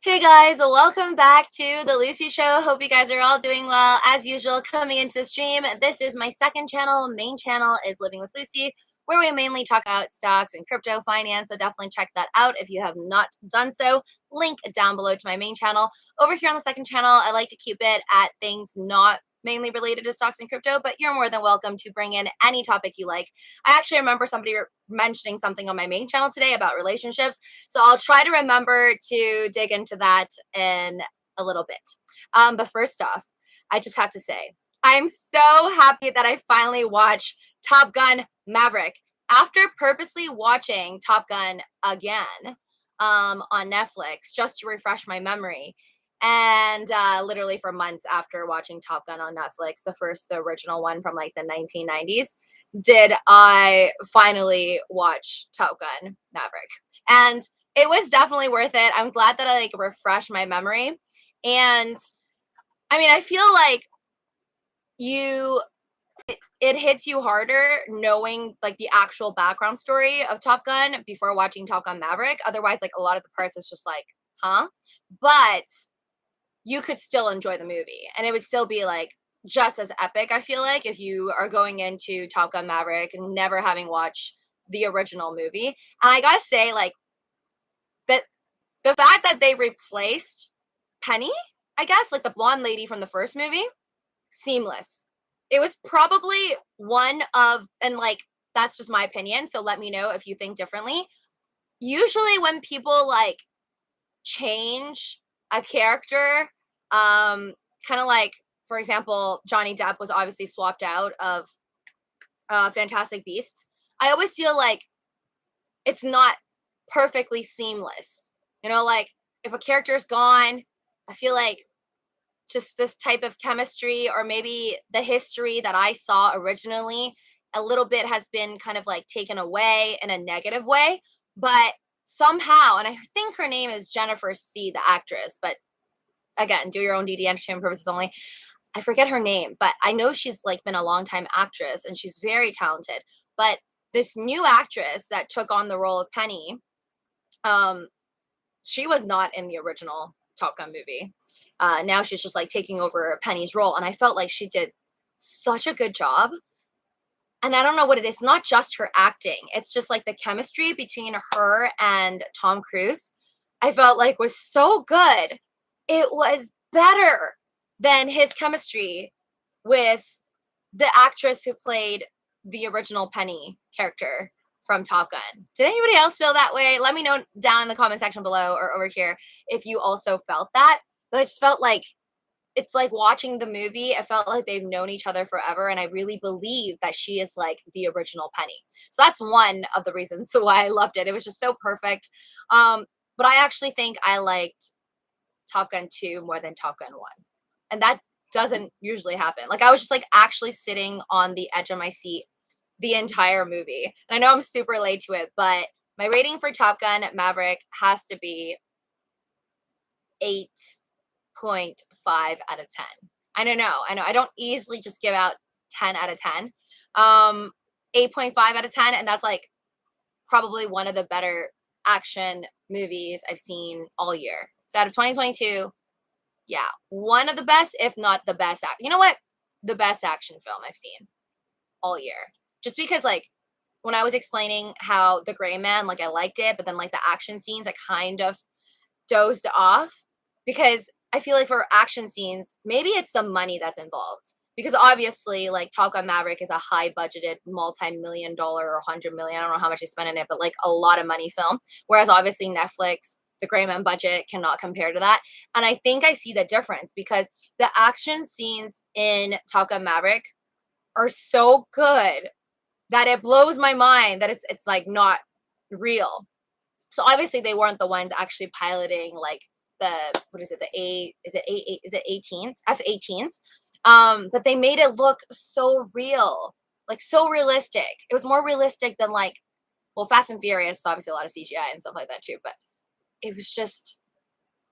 Hey guys, welcome back to the Lucy Show. Hope you guys are all doing well. As usual, coming into the stream, this is my second channel. Main channel is Living with Lucy, where we mainly talk about stocks and crypto finance. So definitely check that out if you have not done so. Link down below to my main channel. Over here on the second channel, I like to keep it at things not mainly related to stocks and crypto, but you're more than welcome to bring in any topic you like. I actually remember somebody mentioning something on my main channel today about relationships, so I'll try to remember to dig into that in a little bit. But first off, I just have to say, I'm so happy that I finally watched Top Gun Maverick. After purposely watching Top Gun again on Netflix just to refresh my memory, and literally for months after watching Top Gun on Netflix, the original one from like the 1990s, did I finally watch Top Gun Maverick. And it was definitely worth it. I'm glad that I like refreshed my memory. And I mean, I feel like it hits you harder knowing like the actual background story of Top Gun before watching Top Gun Maverick. Otherwise, like a lot of the parts was just like, huh? But you could still enjoy the movie and it would still be like just as epic, I feel like, if you are going into Top Gun Maverick and never having watched the original movie. And I gotta say, like, that the fact that they replaced Penny, I guess, like the blonde lady from the first movie, seamless. It was probably one of, and like, that's just my opinion, so let me know if you think differently. Usually when people like change a character, kind of like, for example, Johnny Depp was obviously swapped out of Fantastic Beasts. I always feel like it's not perfectly seamless. You know, like if a character is gone, I feel like just this type of chemistry or maybe the history that I saw originally a little bit has been kind of like taken away in a negative way. But somehow, and I think her name is Jennifer C, the actress, but again, do your own DD, entertainment purposes only. I forget her name, but I know she's like been a long time actress and she's very talented. But this new actress that took on the role of Penny, um, she was not in the original Top Gun movie. Now she's just like taking over Penny's role, and I felt like she did such a good job. And I don't know what it is, not just her acting, it's just like the chemistry between her and Tom Cruise, I felt like was so good. It was better than his chemistry with the actress who played the original Penny character from Top Gun. Did anybody else feel that way? Let me know down in the comment section below or over here if you also felt that. But I just felt like it's like watching the movie. It felt like they've known each other forever, and I really believe that she is like the original Penny. So that's one of the reasons why I loved it. It was just so perfect. But I actually think I liked Top Gun 2 more than Top Gun 1. And that doesn't usually happen. Like I was just like actually sitting on the edge of my seat the entire movie. And I know I'm super late to it, but my rating for Top Gun Maverick has to be 8.5 out of 10. I don't know. I know I don't easily just give out 10 out of 10. 8.5 out of 10, and that's like probably one of the better action movies I've seen all year. So out of 2022, yeah, one of the best, if not the best. You know what? The best action film I've seen all year. Just because, like, when I was explaining how The Gray Man, like, I liked it, but then, like, the action scenes, I kind of dozed off because I feel like for action scenes, maybe it's the money that's involved. Because obviously, like, Top Gun Maverick is a high budgeted, multi-million dollar or 100 million, I don't know how much they spent in it, but like a lot of money film. Whereas obviously Netflix, the Gray Man budget cannot compare to that. And I think I see the difference because the action scenes in Top Gun Maverick are so good that it blows my mind that it's like not real. So obviously they weren't the ones actually piloting like the, what is it, the A, is it A, is it 18s, F-18s? But they made it look so real, like so realistic. It was more realistic than like, well, Fast and Furious, obviously a lot of CGI and stuff like that too, but it was just,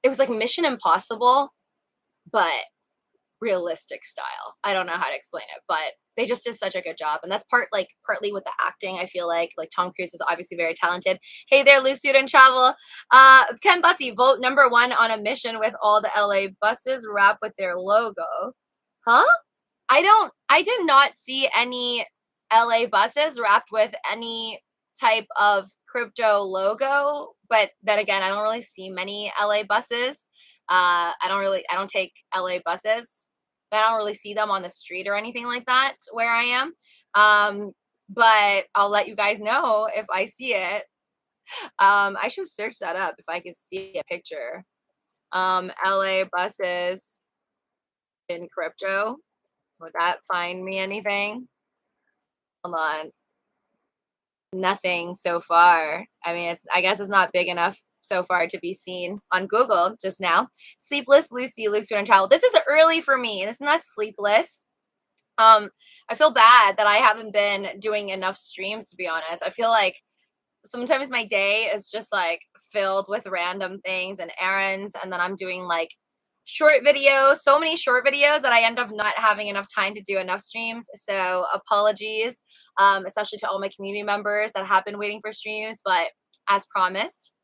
it was like Mission Impossible, but realistic style. I don't know how to explain it, but they just did such a good job. And that's partly with the acting. I feel like Tom Cruise is obviously very talented. Hey there, Luci and Travel. Ken Bussey, vote #1 on a mission with all the LA buses wrapped with their logo. Huh? I did not see any LA buses wrapped with any type of crypto logo, but then again, I don't really see many LA buses. I don't take LA buses. I don't really see them on the street or anything like that where I am. But I'll let you guys know if I see it. I should search that up if I could see a picture. LA buses in crypto. Would that find me anything? Hold on. Nothing so far. I mean, I guess it's not big enough so far to be seen on Google just now. Sleepless Luci, Luke's Food and Travel. This is early for me. This is not sleepless. I feel bad that I haven't been doing enough streams, to be honest. I feel like sometimes my day is just like filled with random things and errands, and then I'm doing like short videos, so many short videos that I end up not having enough time to do enough streams. So apologies, especially to all my community members that have been waiting for streams, but as promised,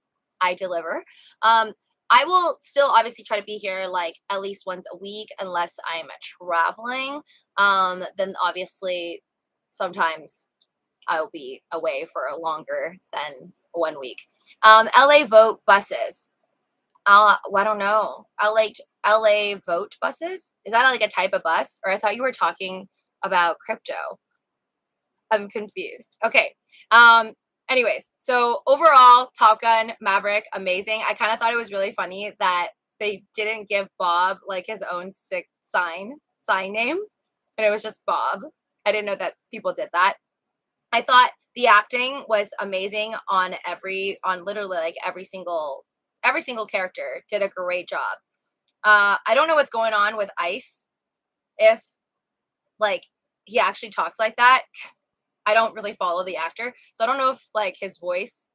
I deliver. I will still obviously try to be here like at least once a week unless I'm traveling. Then obviously sometimes I'll be away for longer than 1 week. LA vote buses. I don't know. LA vote buses? Is that like a type of bus? Or I thought you were talking about crypto. I'm confused. Okay. Anyways, so overall, Top Gun Maverick, amazing. I kind of thought it was really funny that they didn't give Bob like his own sick sign name, and it was just Bob. I didn't know that people did that. I thought the acting was amazing on literally like every single character did a great job. I don't know what's going on with Ice, if like he actually talks like that. I don't really follow the actor, so I don't know if like his voice,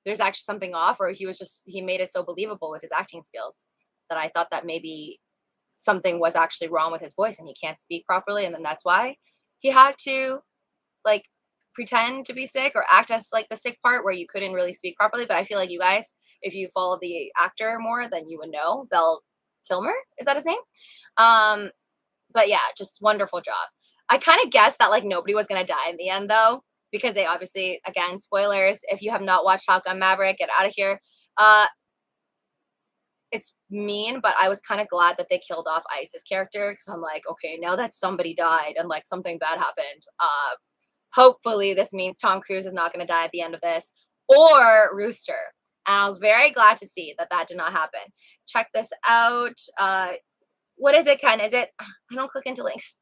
there's actually something off, or he made it so believable with his acting skills that I thought that maybe something was actually wrong with his voice and he can't speak properly, and then that's why he had to like pretend to be sick or act as like the sick part where you couldn't really speak properly. But I feel like you guys, if you follow the actor more, then you would know. Val Kilmer, is that his name? But yeah, just wonderful job. I kind of guessed that like nobody was gonna die in the end though, because they obviously, again, spoilers. If you have not watched Top Gun Maverick, get out of here. It's mean, but I was kind of glad that they killed off Ice's character because I'm like, okay, now that somebody died and like something bad happened, hopefully this means Tom Cruise is not going to die at the end of this, or Rooster. And I was very glad to see that did not happen. Check this out. What is it, Ken? Is it? I don't click into links.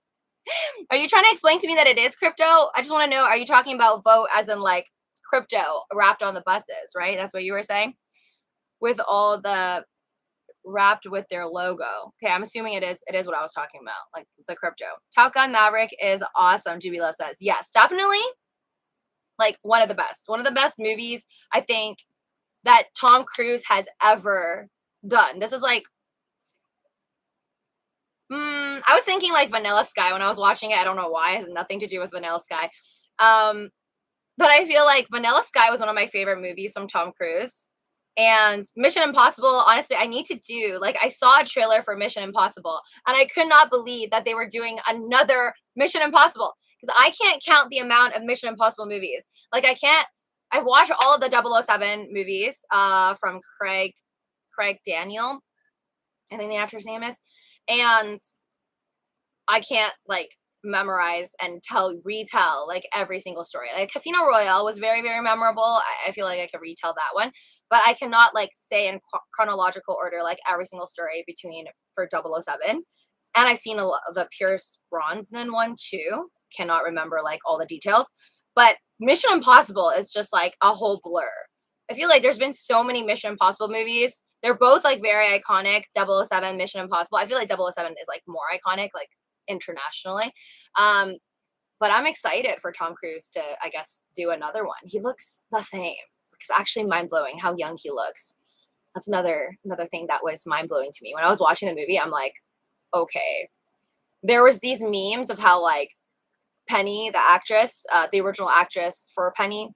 Are you trying to explain to me that it is crypto? I just want to know, are you talking about vote as in like crypto wrapped on the buses, right? That's what you were saying? With all the wrapped with their logo. Okay, I'm assuming it is what I was talking about, like the crypto. Top Gun Maverick is awesome, GB Love says. Yes, definitely like one of the best movies I think that Tom Cruise has ever done. This is like I was thinking like Vanilla Sky when I was watching it. I don't know why. It has nothing to do with Vanilla Sky. But I feel like Vanilla Sky was one of my favorite movies from Tom Cruise. And Mission Impossible, honestly, I need to do, like, I saw a trailer for Mission Impossible, and I could not believe that they were doing another Mission Impossible, because I can't count the amount of Mission Impossible movies. Like, I've watched all of the 007 movies from Craig Daniel, I think the actor's name is, and I can't, like, memorize and retell like every single story. Like Casino Royale was very, very memorable. I feel like I could retell that one, but I cannot like say in chronological order like every single story for 007. And I've seen a lot of the Pierce Brosnan one too. Cannot remember like all the details, but Mission Impossible is just like a whole blur. I feel like there's been so many Mission Impossible movies. They're both like very iconic. 007, Mission Impossible. I feel like 007 is like more iconic, like internationally. But I'm excited for Tom Cruise to, I guess, do another one. He looks the same. It's actually mind-blowing how young he looks. That's another thing that was mind-blowing to me. When I was watching the movie, I'm like, okay, there was these memes of how like Penny, the actress, the original actress for Penny,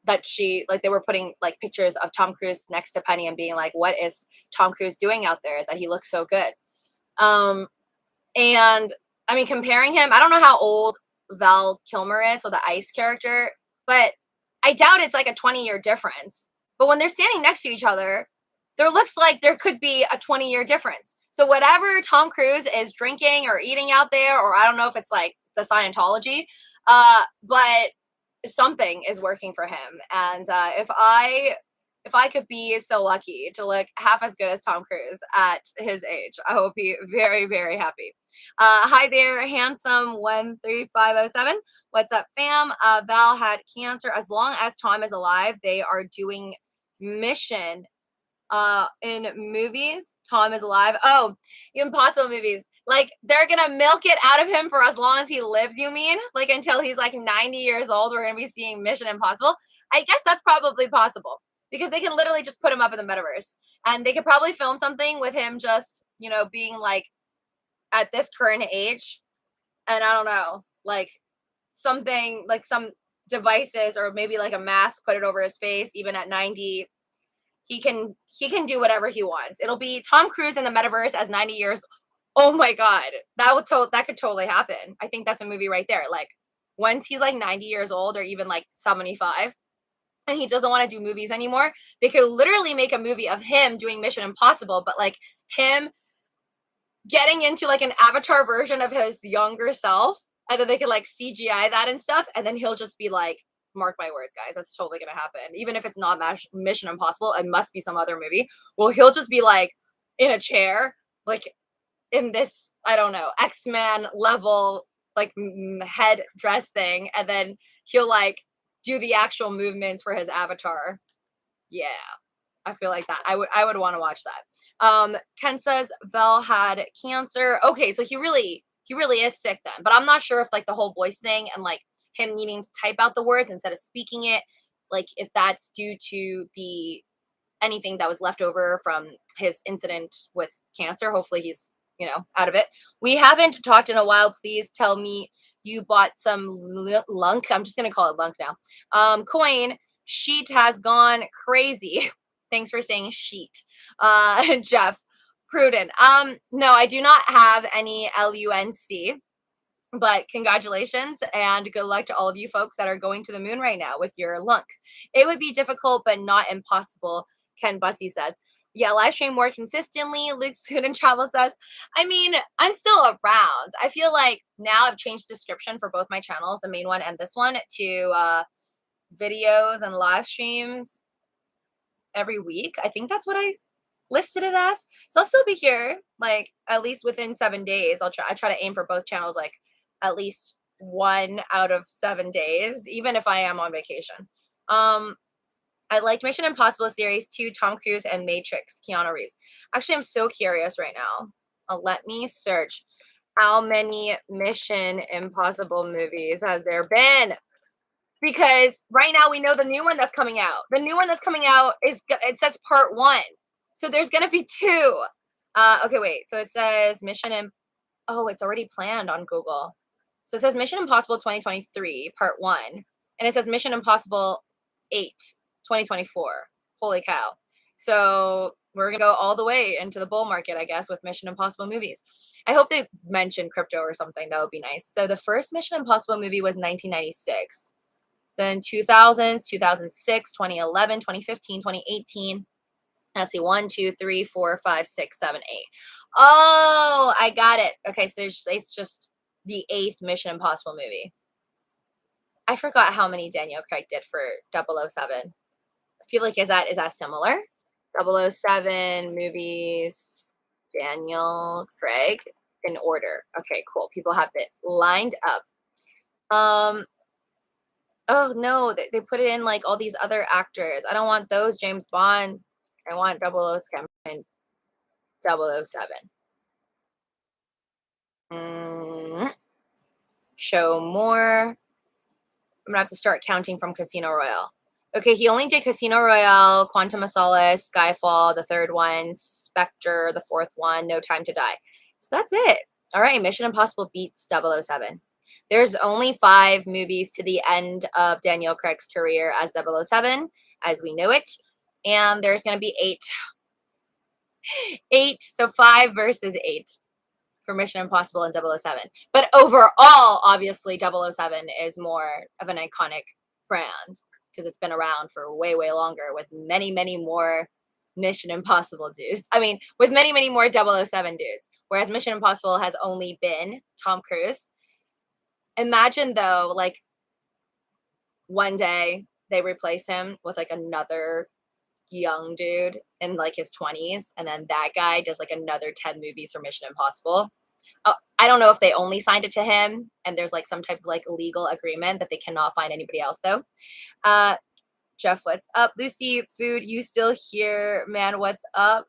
that she like they were putting like pictures of Tom Cruise next to Penny and being like, what is Tom Cruise doing out there that he looks so good? Um, and I mean, comparing him, I don't know how old Val Kilmer is, so the Ice character, but I doubt it's like a 20-year difference. But when they're standing next to each other, there looks like there could be a 20-year difference. So whatever Tom Cruise is drinking or eating out there, or I don't know if it's like the Scientology, but something is working for him. And if I could be so lucky to look half as good as Tom Cruise at his age, I will be very, very happy. Hi there, handsome 13507. What's up, fam? Val had cancer. As long as Tom is alive, they are doing mission in movies. Tom is alive. Oh, Impossible movies. Like they're gonna milk it out of him for as long as he lives, you mean? Like until he's like 90 years old, we're gonna be seeing Mission Impossible. I guess that's probably possible because they can literally just put him up in the metaverse and they could probably film something with him just, you know, being like at this current age. And I don't know, like something like some devices or maybe like a mask, put it over his face, even at 90. He can do whatever he wants. It'll be Tom Cruise in the metaverse as 90 years. Oh my god, that could totally happen. I think that's a movie right there. Like once he's like 90 years old or even like 75 and he doesn't want to do movies anymore, they could literally make a movie of him doing Mission Impossible, but like him getting into like an avatar version of his younger self, and then they could like CGI that and stuff, and then he'll just be like, mark my words, guys, that's totally gonna happen. Even if it's not Mission Impossible, it must be some other movie. Well, he'll just be like in a chair, like in this, I don't know, X-Men level like head dress thing, and then he'll like do the actual movements for his avatar. Yeah. I feel like that. I would want to watch that. Ken says Vel had cancer. Okay, so he really is sick then. But I'm not sure if like the whole voice thing and like him needing to type out the words instead of speaking it, like if that's due to the anything that was left over from his incident with cancer. Hopefully he's, you know, out of it. We haven't talked in a while. Please tell me you bought some lunk. I'm just gonna call it lunk now. Coin sheet has gone crazy. Thanks for saying sheet. Jeff Pruden. No, I do not have any LUNC, but congratulations and good luck to all of you folks that are going to the moon right now with your lunk. It would be difficult, but not impossible, Ken Bussy says. Yeah, live stream more consistently. Luke Student Travel says, I mean, I'm still around. I feel like now I've changed description for both my channels, the main one and this one, to videos and live streams every week. I think that's what I listed it as. So I'll still be here, like at least within 7 days. I try to aim for both channels, like at least 1 out of 7 days, even if I am on vacation. I liked Mission Impossible series 2, Tom Cruise and Matrix, Keanu Reeves. Actually, I'm so curious right now. Let me search. How many Mission Impossible movies has there been? Because right now we know the new one that's coming out. The new one that's coming out it says part 1. So there's going to be 2. Okay, wait. So it says oh, it's already planned on Google. So it says Mission Impossible 2023 part 1, and it says Mission Impossible 8 2024. Holy cow. So we're going to go all the way into the bull market, I guess, with Mission Impossible movies. I hope they mention crypto or something. That would be nice. So the first Mission Impossible movie was 1996. Then 2000s, 2006, 2011, 2015, 2018. Let's see, 1, 2, 3, 4, 5, 6, 7, 8. Oh, I got it. Okay, so it's just the 8th Mission Impossible movie. I forgot how many Daniel Craig did for 007. I feel like is that similar? 007 movies, Daniel Craig in order. Okay, cool. People have it lined up. Oh no, they put it in like all these other actors. I don't want those James Bond. I want 007 and 007. Show more. I'm gonna have to start counting from Casino Royale. Okay, he only did Casino Royale, Quantum of Solace, Skyfall, the 3rd one, Spectre, the 4th one, No Time to Die. So that's it. All right, Mission Impossible beats 007. There's only 5 movies to the end of Daniel Craig's career as 007, as we know it, and there's going to be 8. 8, so 5 versus 8 for Mission Impossible and 007. But overall, obviously 007 is more of an iconic brand because it's been around for way, way longer with many, many more Mission Impossible dudes. I mean, with many, many more 007 dudes. Whereas Mission Impossible has only been Tom Cruise. Imagine though, like one day they replace him with like another young dude in like his 20s, and then that guy does like another 10 movies for Mission Impossible. I don't know if they only signed it to him and there's like some type of like legal agreement that they cannot find anybody else though. Uh, Jeff, what's up? Lucy, food, you still here? Man, what's up?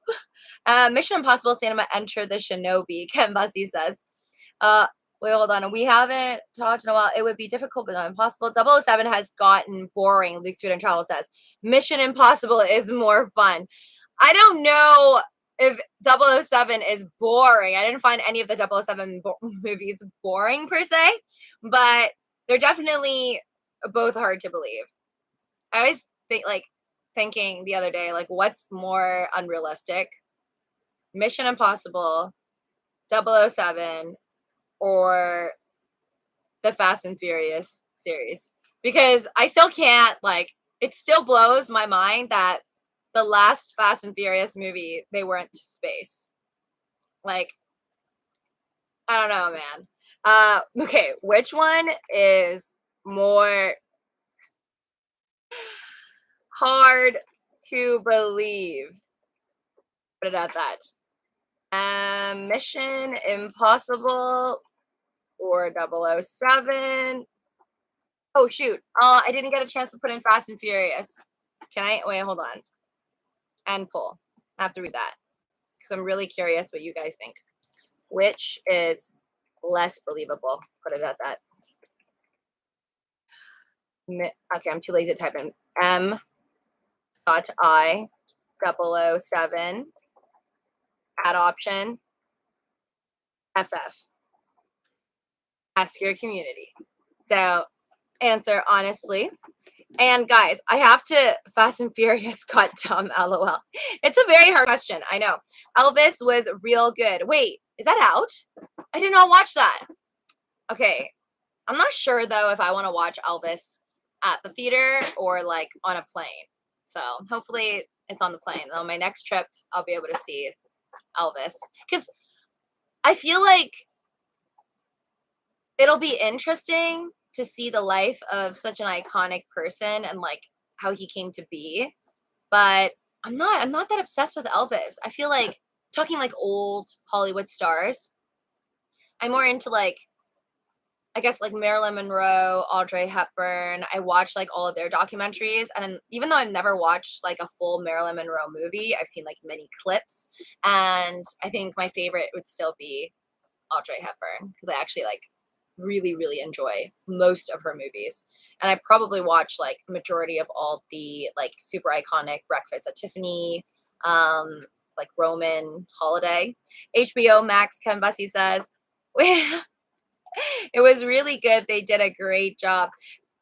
Mission Impossible Cinema Enter the Shinobi, Ken Bussy says. Uh, Wait, hold on. We haven't talked in a while. It would be difficult, but not impossible. 007 has gotten boring, Luke Food and Travel says. Mission Impossible is more fun. I don't know if 007 is boring. I didn't find any of the 007 movies boring per se, but they're definitely both hard to believe. I always think thinking the other day, like, what's more unrealistic? Mission Impossible, 007, or the Fast and Furious series. Because I still can't, like, it still blows my mind that the last Fast and Furious movie, they went to space. Like, I don't know, man. Okay, which one is more hard to believe? Put it at that. Mission Impossible or 007. Oh, shoot. I didn't get a chance to put in Fast and Furious. Can I? Wait, hold on. And pull. I have to read that because I'm really curious what you guys think. Which is less believable? Put it at that. Okay, I'm too lazy to type in M.I.007 add option FF. Ask your community. So answer honestly. And guys, I have to Fast and Furious got dumb, lol. It's a very hard question. I know. Elvis was real good. Wait, is that out? I did not watch that. Okay. I'm not sure though if I want to watch Elvis at the theater or like on a plane. So hopefully it's on the plane. On my next trip, I'll be able to see Elvis. Because I feel like it'll be interesting to see the life of such an iconic person and like how he came to be. But I'm not that obsessed with Elvis. I feel like talking like old Hollywood stars, I'm more into like I guess like Marilyn Monroe, Audrey Hepburn. I watched like all of their documentaries, and even though I've never watched like a full Marilyn Monroe movie, I've seen like many clips, and I think my favorite would still be Audrey Hepburn because I actually like really really enjoy most of her movies, and I probably watch like majority of all the like super iconic Breakfast at Tiffany, like Roman Holiday. HBO Max, Ken Bussy says. It was really good. They did a great job.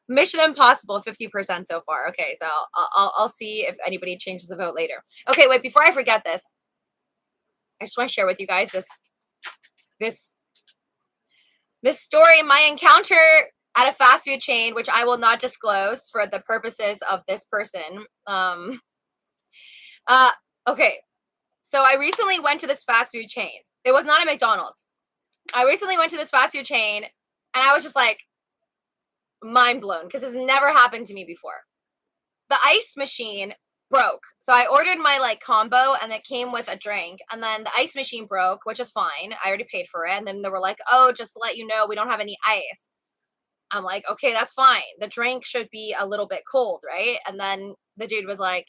Mission Impossible, 50% so far. Okay, so I'll see if anybody changes the vote later. Okay, wait, before I forget this, I just want to share with you guys this story, my encounter at a fast food chain, which I will not disclose for the purposes of this person. Okay, so I recently went to this fast food chain. It was not a McDonald's. I recently went to this fast food chain, and I was just like mind blown because it's never happened to me before. The ice machine broke. So I ordered my like combo and it came with a drink, and then the ice machine broke, which is fine. I already paid for it. And then they were like, "Oh, just to let you know, we don't have any ice." I'm like, "Okay, that's fine. The drink should be a little bit cold, right?" And then the dude was like,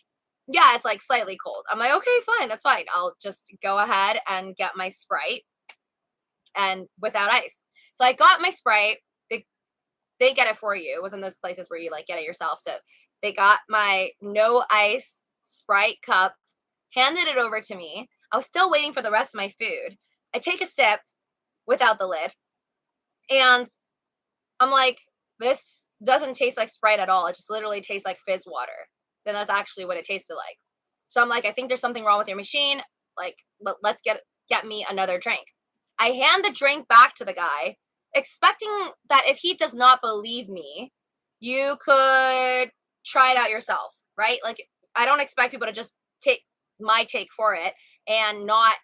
"Yeah, it's like slightly cold." I'm like, "Okay, fine. That's fine. I'll just go ahead and get my Sprite and without ice." So I got my Sprite. They get it for you. It was in those places where you like get it yourself. So they got my no ice Sprite cup, handed it over to me. I was still waiting for the rest of my food. I take a sip, without the lid. And I'm like, this doesn't taste like Sprite at all. It just literally tastes like fizz water. Then that's actually what it tasted like. So I'm like, I think there's something wrong with your machine. Like, let's get me another drink. I hand the drink back to the guy, expecting that if he does not believe me, you could try it out yourself, right? Like, I don't expect people to just take my take for it and not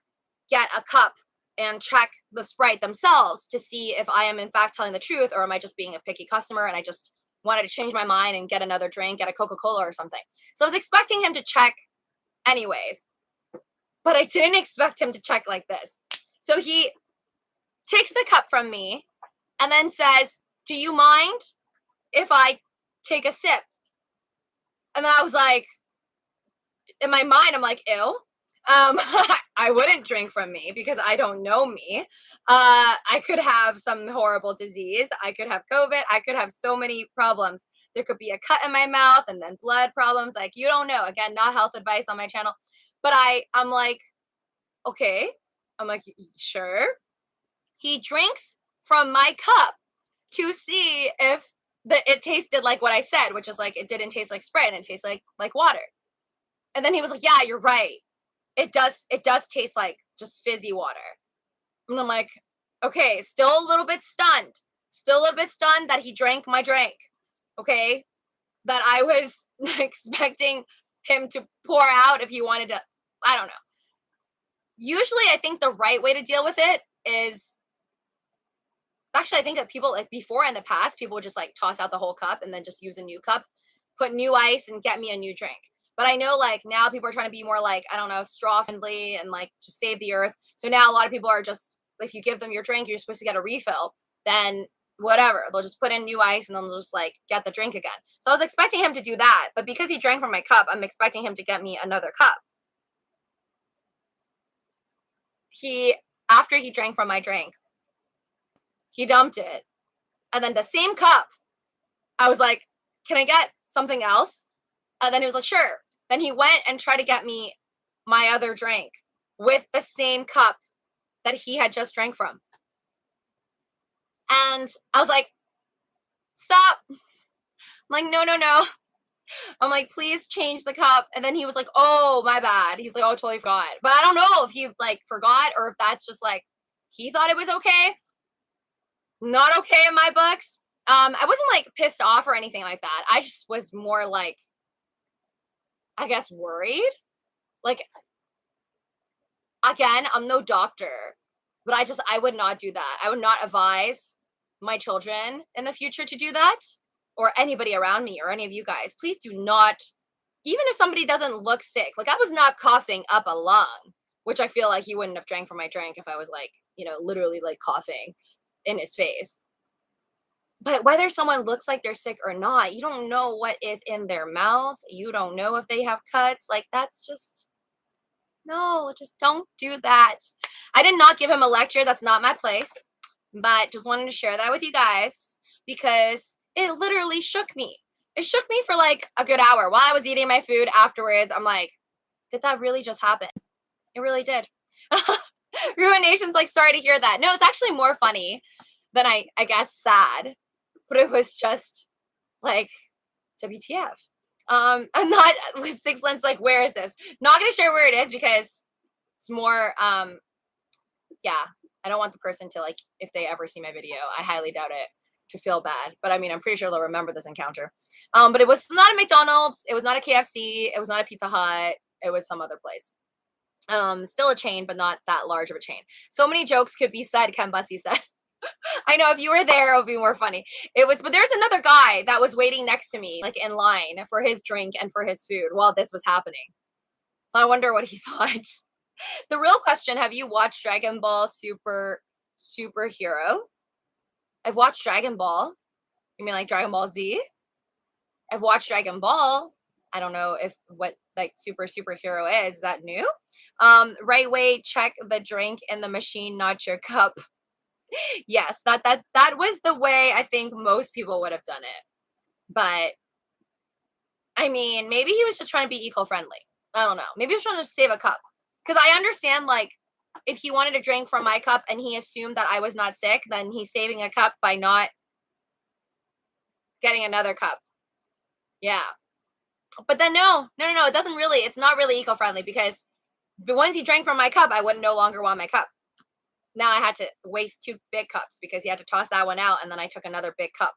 get a cup and check the Sprite themselves to see if I am in fact telling the truth, or am I just being a picky customer and I just wanted to change my mind and get another drink, get a Coca-Cola or something. So I was expecting him to check anyways, but I didn't expect him to check like this. So he takes the cup from me and then says, "Do you mind if I take a sip?" And then I was like, in my mind, I'm like, ew. I wouldn't drink from me because I don't know me. I could have some horrible disease. I could have COVID. I could have so many problems. There could be a cut in my mouth and then blood problems. Like, you don't know. Again, not health advice on my channel. But I'm like, okay. I'm like, sure. He drinks from my cup to see if it tasted like what I said, which is like, it didn't taste like Sprite and it tastes like water. And then he was like, yeah, you're right. It does taste like just fizzy water. And I'm like, okay, still a little bit stunned. Still a little bit stunned that he drank my drink. Okay. That I was expecting him to pour out if he wanted to. I don't know. Usually I think the right way to deal with it is, actually, I think that people, like, before in the past, people would just like toss out the whole cup and then just use a new cup, put new ice and get me a new drink. But I know, like, now people are trying to be more like, I don't know, straw friendly and like just save the earth. So now a lot of people are just, if you give them your drink, you're supposed to get a refill, then whatever, they'll just put in new ice and then they'll just like get the drink again. So I was expecting him to do that, but because he drank from my cup, I'm expecting him to get me another cup. After he drank from my drink, he dumped it. And then the same cup, I was like, can I get something else? And then he was like, sure. Then he went and tried to get me my other drink with the same cup that he had just drank from. And I was like, stop. I'm like, no, no, no. I'm like, please change the cup. And then he was like, oh, my bad. He's like, oh, totally forgot. But I don't know if he like forgot or if that's just like, he thought it was okay. Not okay in my books. I wasn't like pissed off or anything like that. I just was more like, I guess, worried. Like, again, I'm no doctor, but I would not do that. I would not advise my children in the future to do that, or anybody around me or any of you guys. Please do not, even if somebody doesn't look sick. Like, I was not coughing up a lung, which I feel like he wouldn't have drank from my drink if I was like, literally like coughing in his face. But whether someone looks like they're sick or not, you don't know what is in their mouth. You don't know if they have cuts. Like, that's just, no, just don't do that. I did not give him a lecture. That's not my place. But just wanted to share that with you guys because it literally shook me. It shook me for like a good hour while I was eating my food afterwards. I'm like, did that really just happen? It really did. Ruination's like, sorry to hear that. No, it's actually more funny than I guess sad. But it was just like, WTF. I'm not with Six Lens, like, where is this? Not gonna share where it is because it's more yeah, I don't want the person to, like, if they ever see my video, I highly doubt it, to feel bad. But I mean, I'm pretty sure they'll remember this encounter. But it was not a McDonald's, it was not a KFC, it was not a Pizza Hut, it was some other place. Still a chain, but not that large of a chain. So many jokes could be said, Ken Bussy says. I know if you were there, it would be more funny. But there's another guy that was waiting next to me, like in line for his drink and for his food while this was happening. So I wonder what he thought. The real question, have you watched Dragon Ball Superhero? I've watched Dragon Ball. You mean like Dragon Ball Z? I've watched Dragon Ball. I don't know if what like superhero is that new? Right way, check the drink in the machine, not your cup. Yes, that was the way I think most people would have done it. But I mean, maybe he was just trying to be eco-friendly. I don't know. Maybe he was trying to save a cup. Because I understand, like, if he wanted to drink from my cup and he assumed that I was not sick, then he's saving a cup by not getting another cup. Yeah. But then no, it doesn't really, it's not really eco-friendly because once he drank from my cup, I would no longer want my cup. Now I had to waste 2 big cups because he had to toss that one out, and then I took another big cup.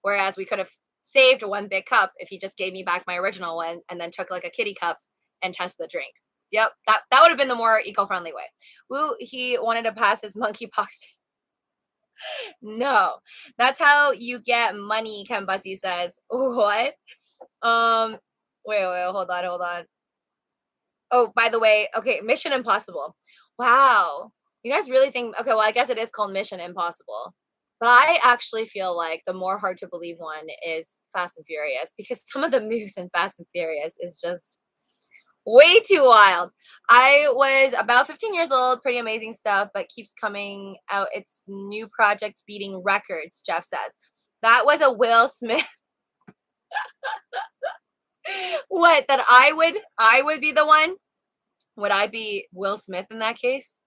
Whereas we could have saved 1 big cup if he just gave me back my original one and then took like a kitty cup and tested the drink. Yep, that would have been the more eco-friendly way. Woo, he wanted to pass his monkeypox. No, that's how you get money, Ken Bussy says. What? Wait, hold on. Oh, by the way, okay, Mission Impossible. Wow. You guys really think, okay, well, I guess it is called Mission Impossible. But I actually feel like the more hard to believe one is Fast and Furious, because some of the moves in Fast and Furious is just way too wild. I was about 15 years old, pretty amazing stuff, but keeps coming out. It's new projects beating records, Jeff says. That was a Will Smith. What, that I would be the one? Would I be Will Smith in that case?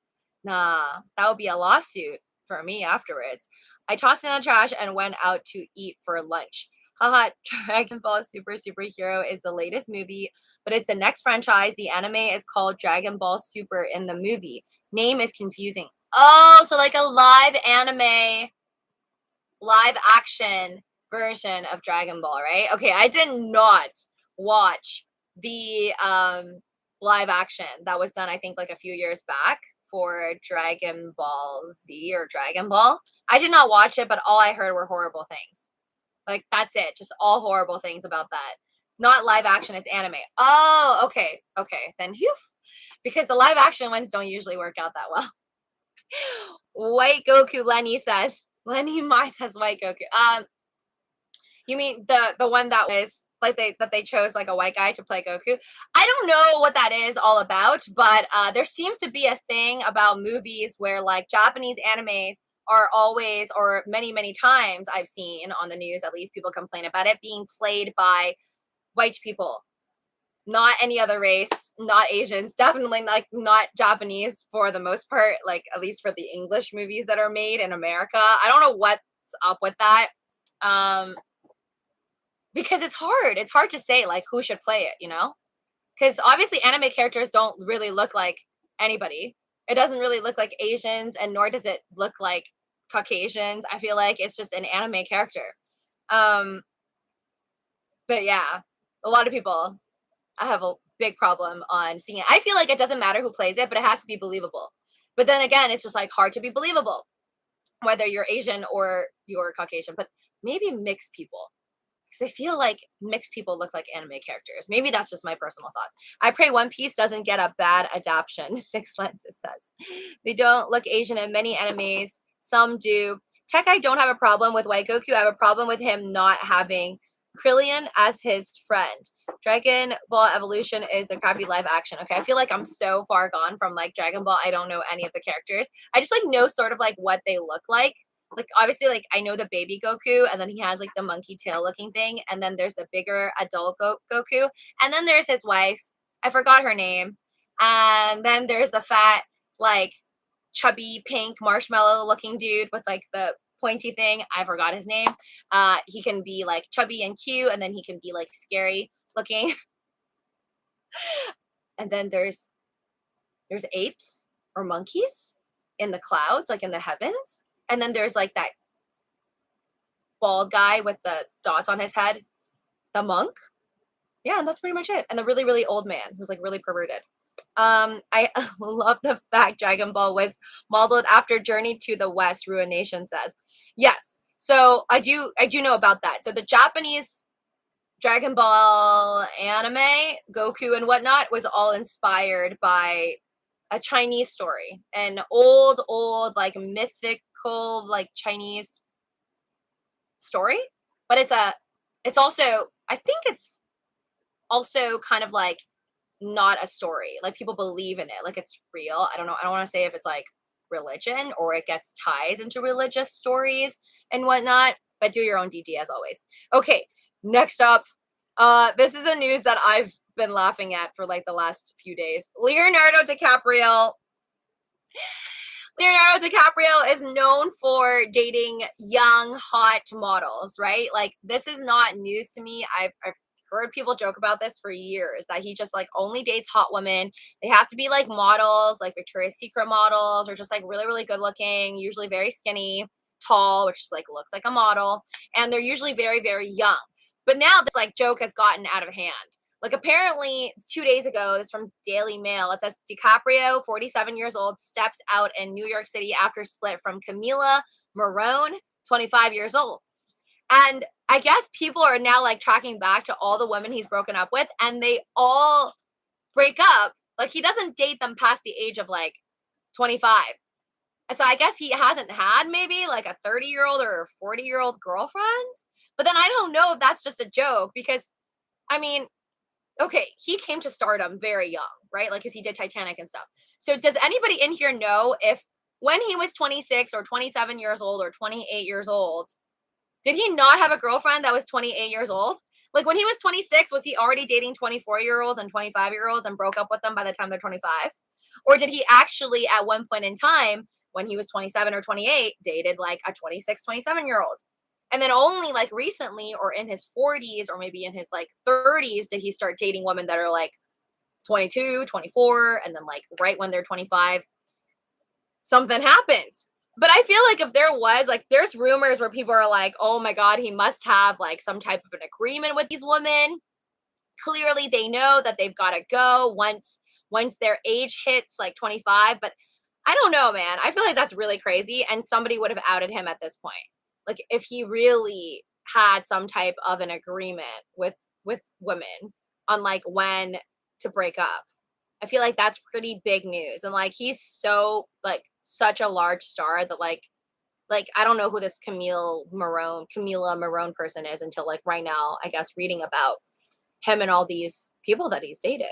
Nah, that would be a lawsuit for me afterwards. I tossed it in the trash and went out to eat for lunch. Haha, Dragon Ball Super Superhero is the latest movie, but it's the next franchise. The anime is called Dragon Ball Super in the movie. Name is confusing. Oh, so like a live anime, live action version of Dragon Ball, right? Okay, I did not watch the live action that was done, I think, like a few years back for Dragon Ball Z or Dragon Ball. I did not watch it, but all I heard were horrible things. Like, that's it. Just all horrible things about that. Not live action, it's anime. Oh, okay. Then phew. Because the live action ones don't usually work out that well. White Goku, Lenny says. Lenny Mai says White Goku. You mean the one that was like they chose like a white guy to play Goku? I don't know what that is all about, but there seems to be a thing about movies where like Japanese animes are always, or many times I've seen on the news, at least people complain about it, being played by white people. Not any other race, not Asians, definitely like not Japanese for the most part, like at least for the English movies that are made in America. I don't know what's up with that. Because it's hard to say like who should play it, you know, because obviously anime characters don't really look like anybody. It doesn't really look like Asians, and nor does it look like Caucasians. I feel like it's just an anime character. But yeah, a lot of people, I have a big problem on seeing it. I feel like it doesn't matter who plays it, but it has to be believable. But then again, it's just like hard to be believable, whether you're Asian or you're Caucasian, but maybe mixed people. Because I feel like mixed people look like anime characters. Maybe that's just my personal thought. I pray One Piece doesn't get a bad adaptation. Six Lenses says. They don't look Asian in many animes. Some do. Tech, I don't have a problem with White Goku. I have a problem with him not having Krillin as his friend. Dragon Ball Evolution is the crappy live action. Okay, I feel like I'm so far gone from like Dragon Ball. I don't know any of the characters. I just like know sort of like what they look like. Like obviously like I know the baby Goku, and then he has like the monkey tail looking thing, and then there's the bigger adult Goku, and then there's his wife. I forgot her name. And then there's the fat like chubby pink marshmallow looking dude with like the pointy thing. I forgot his name. He can be like chubby and cute, and then he can be like scary looking. And then there's apes or monkeys in the clouds, like in the heavens. And then there's like that bald guy with the dots on his head, the monk. Yeah, and that's pretty much it. And the really old man who's like really perverted. I love the fact Dragon Ball was modeled after Journey to the West, Ruination says. Yes. So I do know about that. So the Japanese Dragon Ball anime, Goku and whatnot, was all inspired by a Chinese story, an old like mythical like Chinese story, but it's also, I think it's also kind of like not a story, like people believe in it, like it's real. I don't know, I don't want to say if it's like religion or it gets ties into religious stories and whatnot, but do your own DD as always. Okay, next up, this is a news that I've been laughing at for like the last few days. Leonardo DiCaprio Leonardo DiCaprio is known for dating young, hot models, right? Like, this is not news to me. I've heard people joke about this for years, that he just like only dates hot women. They have to be like models, like Victoria's Secret models, or just like really, really good looking, usually very skinny, tall, which is like looks like a model. And they're usually very, very young. But now this like joke has gotten out of hand. Like, apparently 2 days ago, this is from Daily Mail. It says DiCaprio, 47 years old, steps out in New York City after split from Camila Morrone, 25 years old. And I guess people are now like tracking back to all the women he's broken up with, and they all break up. Like, he doesn't date them past the age of like 25. And so I guess he hasn't had maybe like a 30-year-old or a 40-year-old girlfriend. But then I don't know if that's just a joke, because I mean, okay, he came to stardom very young, right? Like, because he did Titanic and stuff. So does anybody in here know if when he was 26 or 27 years old or 28 years old, did he not have a girlfriend that was 28 years old? Like, when he was 26, was he already dating 24-year-olds and 25-year-olds and broke up with them by the time they're 25? Or did he actually, at one point in time, when he was 27 or 28, dated like a 26, 27-year-old? And then only like recently, or in his 40s, or maybe in his like 30s, did he start dating women that are like 22, 24, and then like right when they're 25, something happens. But I feel like if there was like, there's rumors where people are like, oh my God, he must have like some type of an agreement with these women. Clearly they know that they've got to go once their age hits like 25. But I don't know, man. I feel like that's really crazy, and somebody would have outed him at this point. Like, if he really had some type of an agreement with women on like when to break up. I feel like that's pretty big news. And like, he's so like such a large star that like I don't know who this Camila Morrone person is until like right now, I guess, reading about him and all these people that he's dated.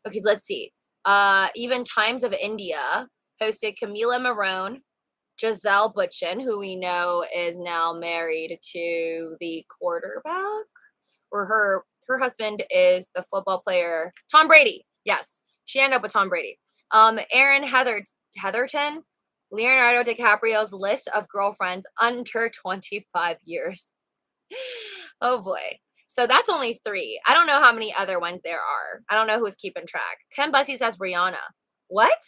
Okay, so let's see. Even Times of India posted Camila Morrone, Giselle Butchen, who we know is now married to the quarterback, or her husband is the football player Tom Brady. Yes, she ended up with Tom Brady. Aaron Heatherton, Leonardo DiCaprio's list of girlfriends under 25 years. Oh boy. So that's only 3. I don't know how many other ones there are. I don't know who's keeping track. Ken Bussey says Rihanna. What?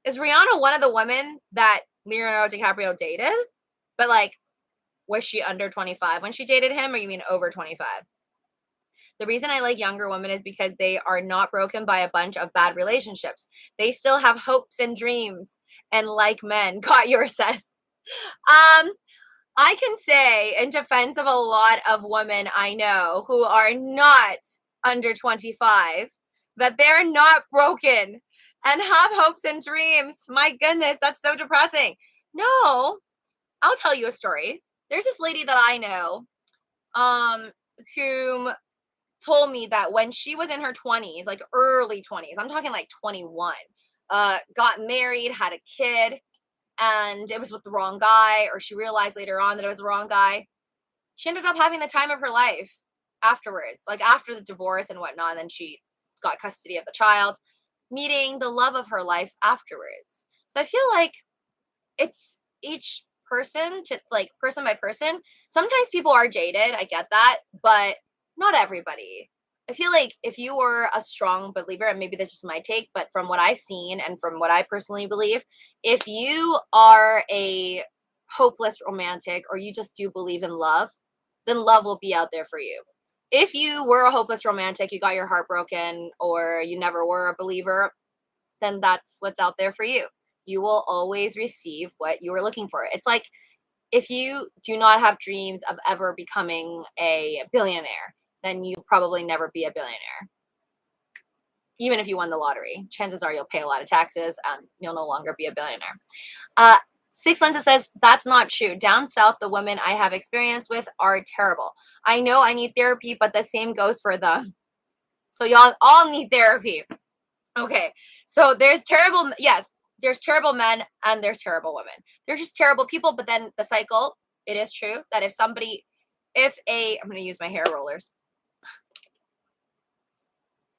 Is Rihanna one of the women that Leonardo DiCaprio dated? But like, was she under 25 when she dated him, or you mean over 25? The reason I like younger women is because they are not broken by a bunch of bad relationships. They still have hopes and dreams, and like men. Got your says. I can say, in defense of a lot of women I know who are not under 25, that they're not broken and have hopes and dreams. My goodness, that's so depressing. No, I'll tell you a story. There's this lady that I know, whom told me that when she was in her 20s, like early 20s, I'm talking like 21, got married, had a kid, and it was with the wrong guy, or she realized later on that it was the wrong guy. She ended up having the time of her life afterwards, like after the divorce and whatnot. And then she got custody of the child, meeting the love of her life afterwards. So I feel like it's each person, to like person by person. Sometimes people are jaded, I get that, but not everybody. I feel like if you were a strong believer, and maybe this is my take, but from what I've seen and from what I personally believe, if you are a hopeless romantic, or you just do believe in love, then love will be out there for you. If you were a hopeless romantic, you got your heart broken, or you never were a believer, then that's what's out there for you. You will always receive what you were looking for. It's like, if you do not have dreams of ever becoming a billionaire, then you probably never be a billionaire. Even if you won the lottery, chances are you'll pay a lot of taxes and you'll no longer be a billionaire. Six Lenses says, that's not true. Down south, the women I have experience with are terrible. I know I need therapy, but the same goes for them. So y'all all need therapy. Okay. So there's terrible, yes, there's terrible men and there's terrible women. They're just terrible people, but then the cycle, it is true that I'm going to use my hair rollers.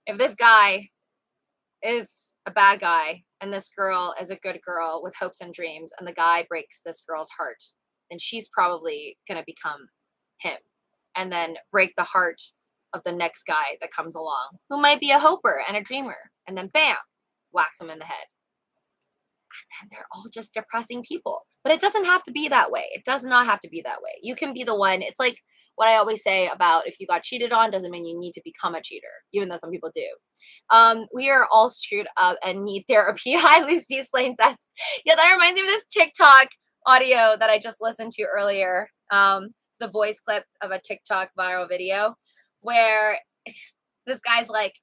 If this guy is a bad guy and this girl is a good girl with hopes and dreams, and the guy breaks this girl's heart, then she's probably going to become him and then break the heart of the next guy that comes along who might be a hoper and a dreamer, and then bam, whacks him in the head. And they're all just depressing people. But it doesn't have to be that way. It does not have to be that way. You can be the one. It's like what I always say about if you got cheated on doesn't mean you need to become a cheater, even though some people do. We are all screwed up and need therapy. Hi, Lucy Slane says. Yeah, that reminds me of this TikTok audio that I just listened to earlier. It's the voice clip of a TikTok viral video where this guy's like,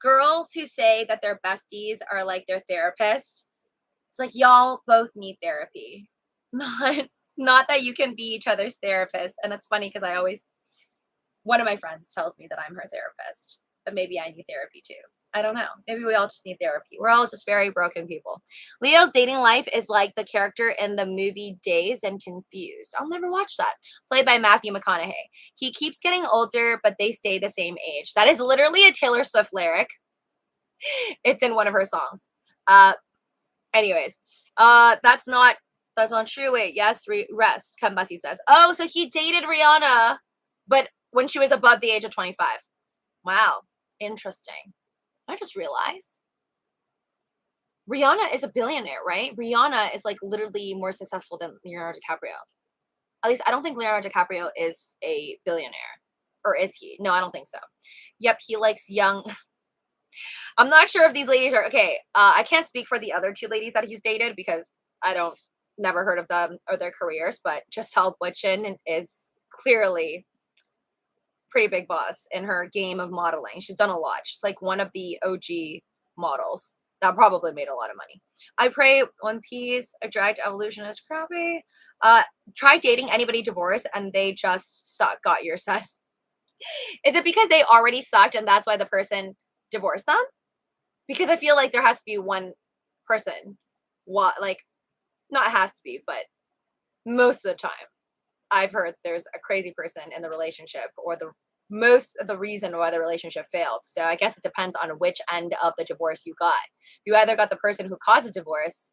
girls who say that their besties are like their therapist. It's like, y'all both need therapy. Not that you can be each other's therapist. And it's funny because one of my friends tells me that I'm her therapist, but maybe I need therapy too. I don't know. Maybe we all just need therapy. We're all just very broken people. Leo's dating life is like the character in the movie Dazed and Confused. I'll never watch that. Played by Matthew McConaughey. He keeps getting older, but they stay the same age. That is literally a Taylor Swift lyric. It's in one of her songs. Anyways, that's not true. Wait, yes, rest, Ken Bussy says. Oh, so he dated Rihanna, but when she was above the age of 25. Wow, interesting. I just realized Rihanna is a billionaire, right? Rihanna is like literally more successful than Leonardo DiCaprio. At least I don't think Leonardo DiCaprio is a billionaire. Or is he? No, I don't think so. Yep, he likes young. I'm not sure if these ladies are okay. I can't speak for the other two ladies that he's dated because never heard of them or their careers, but Giselle Bundchen is clearly pretty big boss in her game of modeling. She's done a lot. She's like one of the OG models that probably made a lot of money. I pray One Piece, a dragged evolution is crappy. Try dating anybody divorced and they just suck. Got your says. Is it because they already sucked and that's why the person divorce them? Because I feel like there has to be one person, not has to be, but most of the time I've heard there's a crazy person in the relationship or most of the reason why the relationship failed. So I guess it depends on which end of the divorce you got. You either got the person who caused a divorce,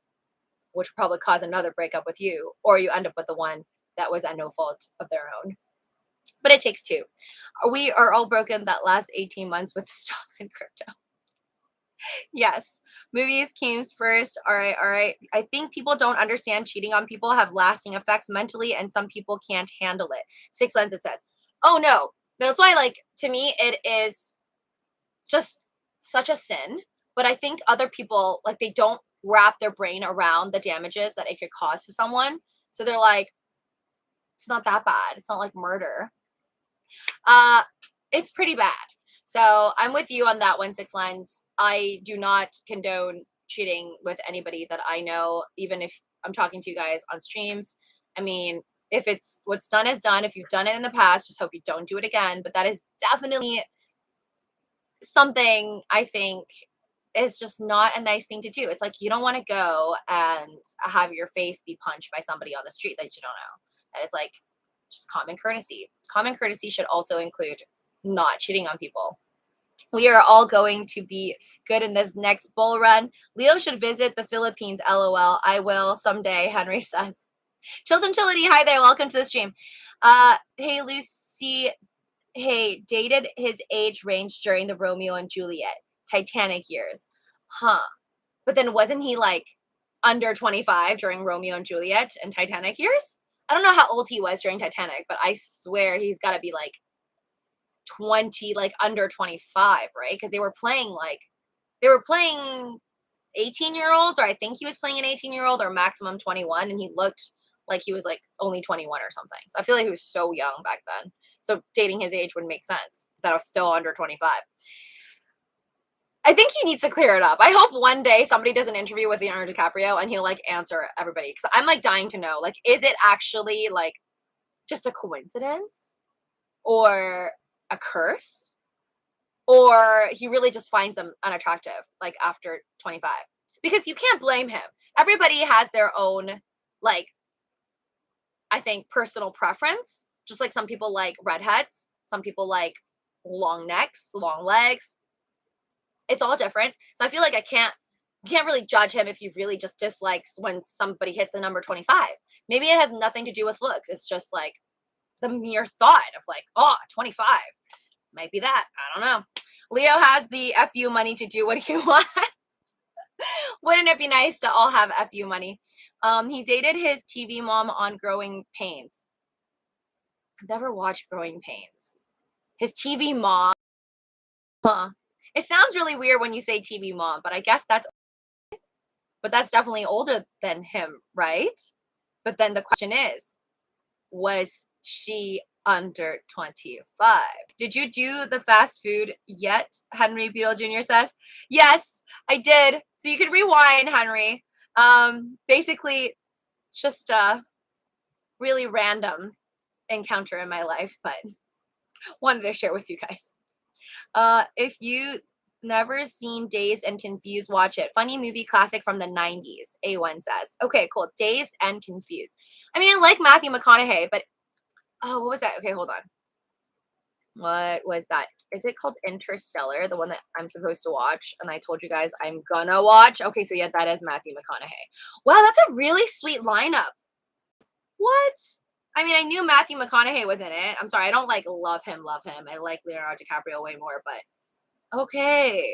which will probably cause another breakup with you, or you end up with the one that was at no fault of their own. But it takes two. We are all broken that last 18 months with stocks and crypto. Yes. Movies came first. All right. I think people don't understand cheating on people have lasting effects mentally, and some people can't handle it. Six Lenses says, oh, no. That's why, to me, it is just such a sin. But I think other people, they don't wrap their brain around the damages that it could cause to someone. So they're like, it's not that bad. It's not like murder. It's pretty bad. So I'm with you on that one, Six Lines. I do not condone cheating with anybody that I know, even if I'm talking to you guys on streams. I mean, if it's what's done is done. If you've done it in the past, just hope you don't do it again. But that is definitely something I think is just not a nice thing to do. It's like you don't want to go and have your face be punched by somebody on the street that you don't know. That is just common courtesy. Common courtesy should also include not cheating on people. We are all going to be good in this next bull run. Leo should visit the Philippines, LOL. I will someday, Henry says. Children Chility, hi there. Welcome to the stream. Hey, Lucy. Hey, dated his age range during the Romeo and Juliet, Titanic years. Huh. But then wasn't he under 25 during Romeo and Juliet and Titanic years? I don't know how old he was during Titanic, but I swear he's got to be 20, under 25, right? Because they were playing 18-year-olds, or I think he was playing an 18-year-old or maximum 21, and he looked like he was only 21 or something. So I feel like he was so young back then. So dating his age would make sense. That was still under 25. I think he needs to clear it up. I hope one day somebody does an interview with Leonardo DiCaprio and he'll answer everybody. Because I'm dying to know, is it actually just a coincidence or a curse, or he really just finds them unattractive after 25? Because you can't blame him. Everybody has their own I think personal preference. Just some people like redheads, some people like long necks, long legs. It's all different. So I feel I can't you can't really judge him if you really just dislikes when somebody hits the number 25. Maybe it has nothing to do with looks. It's just like the mere thought of like, oh, 25. Might be that. I don't know. Leo has the FU money to do what he wants. Wouldn't it be nice to all have FU money? He dated his TV mom on Growing Pains. I've never watched Growing Pains. His TV mom. Huh. It sounds really weird when you say TV mom, but I guess that's definitely older than him, right? But then the question is, was she under 25? Did you do the fast food yet? Henry Beadle Jr. says. Yes, I did. So you could rewind, Henry. Basically, just a really random encounter in my life, but wanted to share with you guys. If you never seen Dazed and Confused, watch it. Funny movie classic from the 90s, A1 says. Okay, cool. Dazed and Confused. I mean, I like Matthew McConaughey, but oh, what was that? Okay, hold on. What was that? Is it called Interstellar, the one that I'm supposed to watch? And I told you guys I'm gonna watch. Okay, so yeah, that is Matthew McConaughey. Wow, that's a really sweet lineup. What? I mean, I knew Matthew McConaughey was in it. I'm sorry, I don't like love him. I like Leonardo DiCaprio way more, but okay.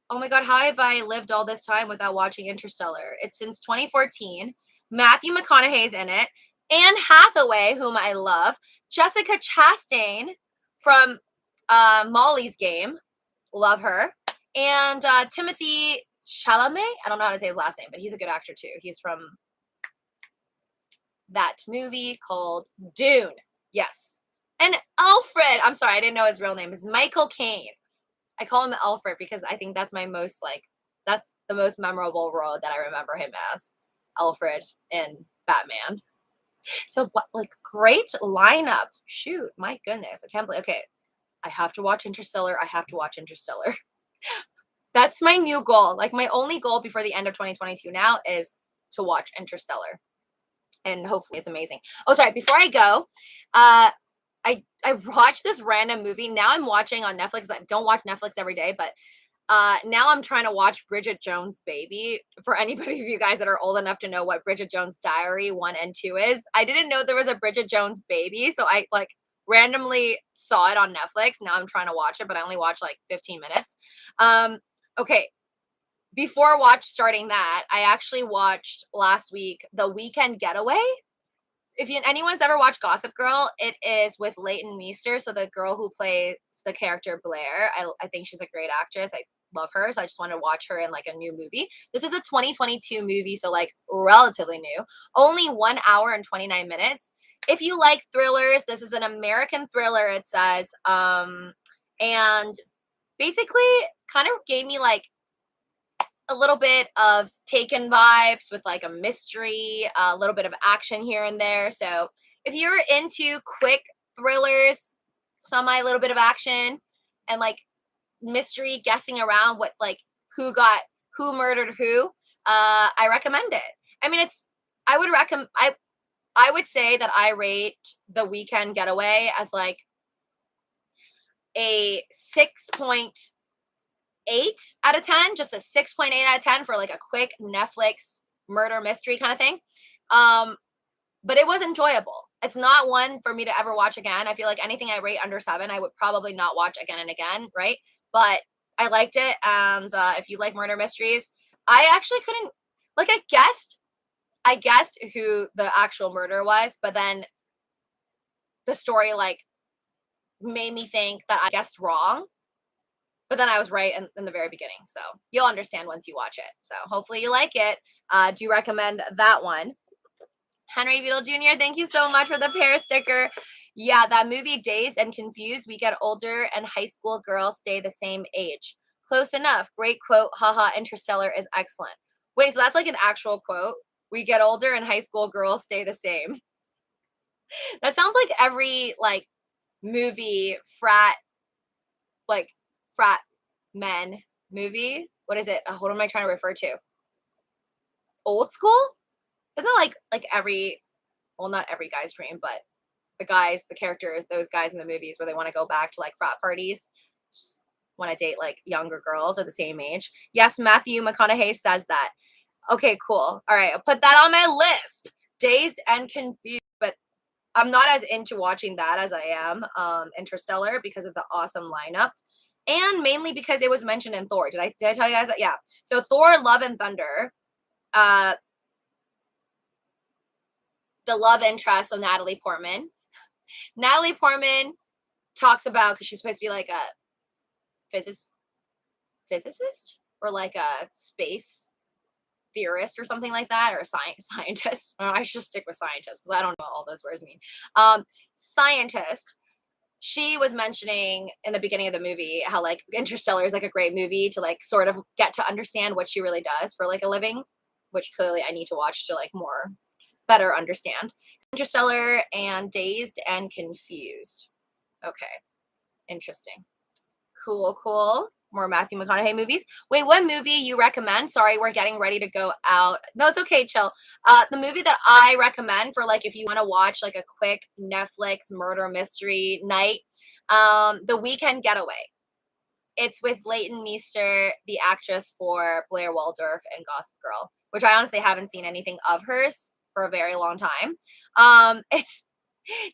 Oh my god, how have I lived all this time without watching Interstellar? It's since 2014. Matthew McConaughey's in it. Anne Hathaway, whom I love. Jessica Chastain from Molly's Game. Love her. And Timothy Chalamet. I don't know how to say his last name, but he's a good actor too. He's from that movie called Dune. Yes. And Alfred. I'm sorry, I didn't know his real name. Is Michael Caine. I call him Alfred because I think that's my most that's the most memorable role that I remember him as. Alfred in Batman. So great lineup. Shoot, my goodness. I can't believe okay. I have to watch Interstellar. That's my new goal. Like my only goal before the end of 2022 now is to watch Interstellar. And hopefully it's amazing. Oh, sorry, before I go, I watched this random movie. Now I'm watching on Netflix. I don't watch Netflix every day, but now I'm trying to watch Bridget Jones' Baby. For anybody of you guys that are old enough to know what Bridget Jones' Diary 1 and 2 is, I didn't know there was a Bridget Jones' Baby, so I randomly saw it on Netflix. Now I'm trying to watch it, but I only watched 15 minutes. Okay. Before starting that, I actually watched last week The Weekend Getaway. If anyone's ever watched Gossip Girl, it is with Leighton Meester, so the girl who plays the character Blair. I think she's a great actress. I love her, so I just want to watch her in a new movie. This is a 2022 movie, so relatively new. Only 1 hour and 29 minutes. If you like thrillers, this is an American thriller, it says. And basically kind of gave me a little bit of Taken vibes with a mystery, a little bit of action here and there. So if you're into quick thrillers, little bit of action and mystery guessing around what who murdered who, I recommend it. I mean, I would say that I rate The Weekend Getaway as a 6.8 out of 10, just a 6.8 out of 10 for a quick Netflix murder mystery kind of thing. But it was enjoyable. It's not one for me to ever watch again. I feel like anything I rate under 7, I would probably not watch again and again, right? But I liked it. And if you like murder mysteries, I actually couldn't I guessed who the actual murderer was, but then the story made me think that I guessed wrong. But then I was right in the very beginning. So you'll understand once you watch it. So hopefully you like it. Do you recommend that one? Henry Beadle Jr., thank you so much for the pear sticker. Yeah, that movie Dazed and Confused. We get older and high school girls stay the same age. Close enough. Great quote. Haha, Interstellar is excellent. Wait, so that's an actual quote? We get older and high school girls stay the same. That sounds like every movie frat men movie. What is it? What am I trying to refer to? Old School? Isn't that every, well, not every guy's dream, but the characters, those guys in the movies where they want to go back to frat parties? want to date like younger girls or the same age. Yes, Matthew McConaughey says that. Okay, cool. All right, I'll put that on my list. Dazed and Confused, but I'm not as into watching that as I am Interstellar because of the awesome lineup. And mainly because it was mentioned in Thor. Did I tell you guys that? Yeah. So Thor, Love and Thunder, uh, the love interest of Natalie Portman. Natalie Portman talks about, because she's supposed to be like a physicist or like a space theorist or something like that, or a scientist. Oh, I should stick with scientist because I don't know what all those words mean. Scientist. She was mentioning in the beginning of the movie how like Interstellar is like a great movie to like sort of get to understand what she really does for like a living, which clearly I need to watch to like more better understand. Interstellar and Dazed and Confused. Okay, interesting. Cool, cool. More Matthew McConaughey movies. Wait, what movie you recommend? Sorry, we're getting ready to go out. No, it's okay, chill. The movie that I recommend for like if you want to watch like a quick Netflix murder mystery night, The Weekend Getaway. It's with Leighton Meester, the actress for Blair Waldorf and Gossip Girl, which I honestly haven't seen anything of hers for a very long time. It's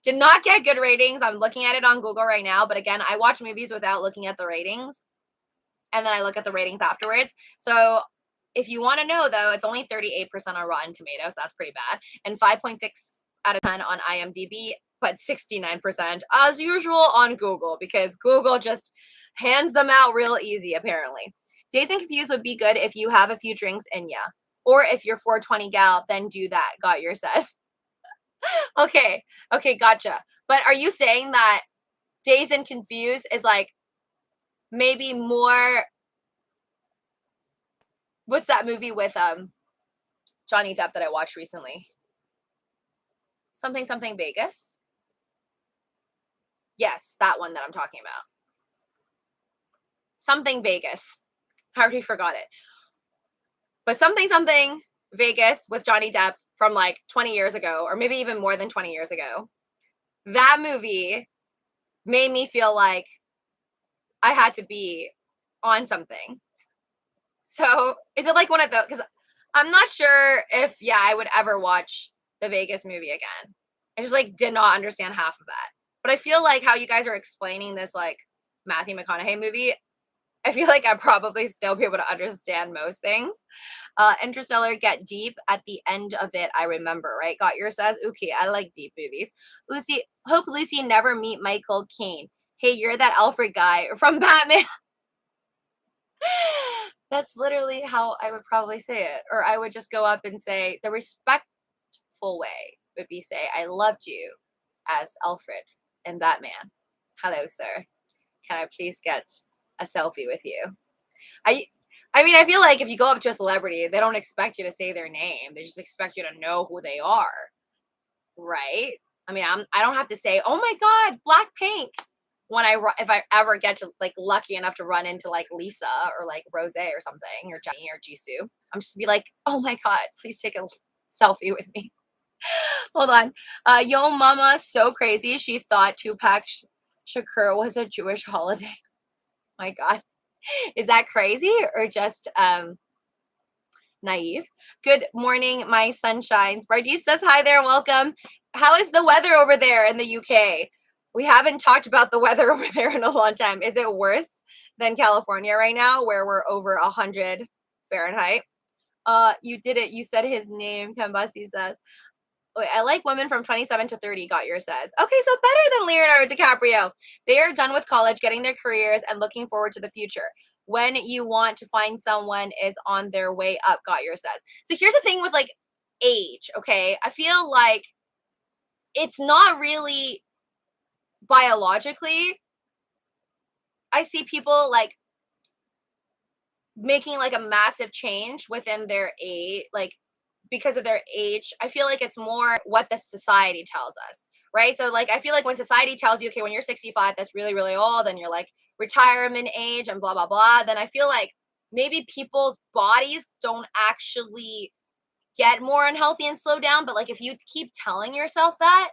did not get good ratings. I'm looking at it on Google right now, but again, I watch movies without looking at the ratings, and then I look at the ratings afterwards. So if you want to know, though, it's only 38% on Rotten Tomatoes. That's pretty bad. And 5.6 out of 10 on IMDb, but 69% as usual on Google, because Google just hands them out real easy, apparently. Dazed and Confused would be good if you have a few drinks in ya. Or if you're 420 gal, then do that, Got Your says. Okay, gotcha. But are you saying that Dazed and Confused is like maybe more, what's that movie with Johnny Depp that I watched recently? Something Vegas? Yes, that one that I'm talking about. Something Vegas. I already forgot it. But something Vegas with Johnny Depp from like 20 years ago, or maybe even more than 20 years ago. That movie made me feel like I had to be on something. So is it like one of those? Because I'm not sure if, yeah, I would ever watch the Vegas movie again. I just like did not understand half of that. But I feel like how you guys are explaining this like Matthew McConaughey movie, I feel like I'd probably still be able to understand most things. Interstellar, get deep at the end of it. I remember, right? Got Your says, okay, I like deep movies. Lucy, hope Lucy never meet Michael Caine. Hey, you're that Alfred guy from Batman. That's literally how I would probably say it. Or I would just go up and say, the respectful way would be say, I loved you as Alfred in Batman. Hello, sir. Can I please get a selfie with you? I mean, I feel like if you go up to a celebrity, they don't expect you to say their name. They just expect you to know who they are. Right? I mean, I don't have to say, oh my God, Blackpink. When if I ever get to like lucky enough to run into like Lisa or like Rose or something, or Jenny or Jisoo, I'm just be like, oh my God, please take a selfie with me. Hold on. Yo mama, so crazy. She thought Tupac Shakur was a Jewish holiday. My God. Is that crazy or just naive? Good morning, my sunshines. Bardis says hi there, welcome. How is the weather over there in the UK? We haven't talked about the weather over there in a long time. Is it worse than California right now, where we're over 100 Fahrenheit? You did it. You said his name, Kambasi says. Wait, I like women from 27 to 30, Got Your says. Okay, so better than Leonardo DiCaprio. They are done with college, getting their careers, and looking forward to the future. When you want to find someone is on their way up, Got Your says. So here's the thing with like age, okay? I feel like it's not really biologically. I see people like making like a massive change within their age, like because of their age. I feel like it's more what the society tells us, right? So like I feel like when society tells you, okay, when you're 65, that's really, really old, and you're like retirement age and blah, blah, blah, then I feel like maybe people's bodies don't actually get more unhealthy and slow down. But like if you keep telling yourself that,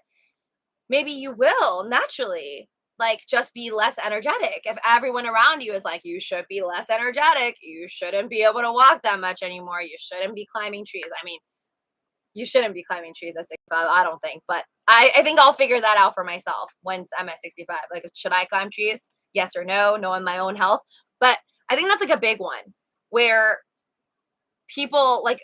maybe you will naturally. like, just be less energetic. If everyone around you is like, you should be less energetic, you shouldn't be able to walk that much anymore, you shouldn't be climbing trees. I mean, you shouldn't be climbing trees at 65, I don't think, but I think I'll figure that out for myself once I'm at 65. Like, should I climb trees? Yes or no, knowing my own health. But I think that's like a big one where people like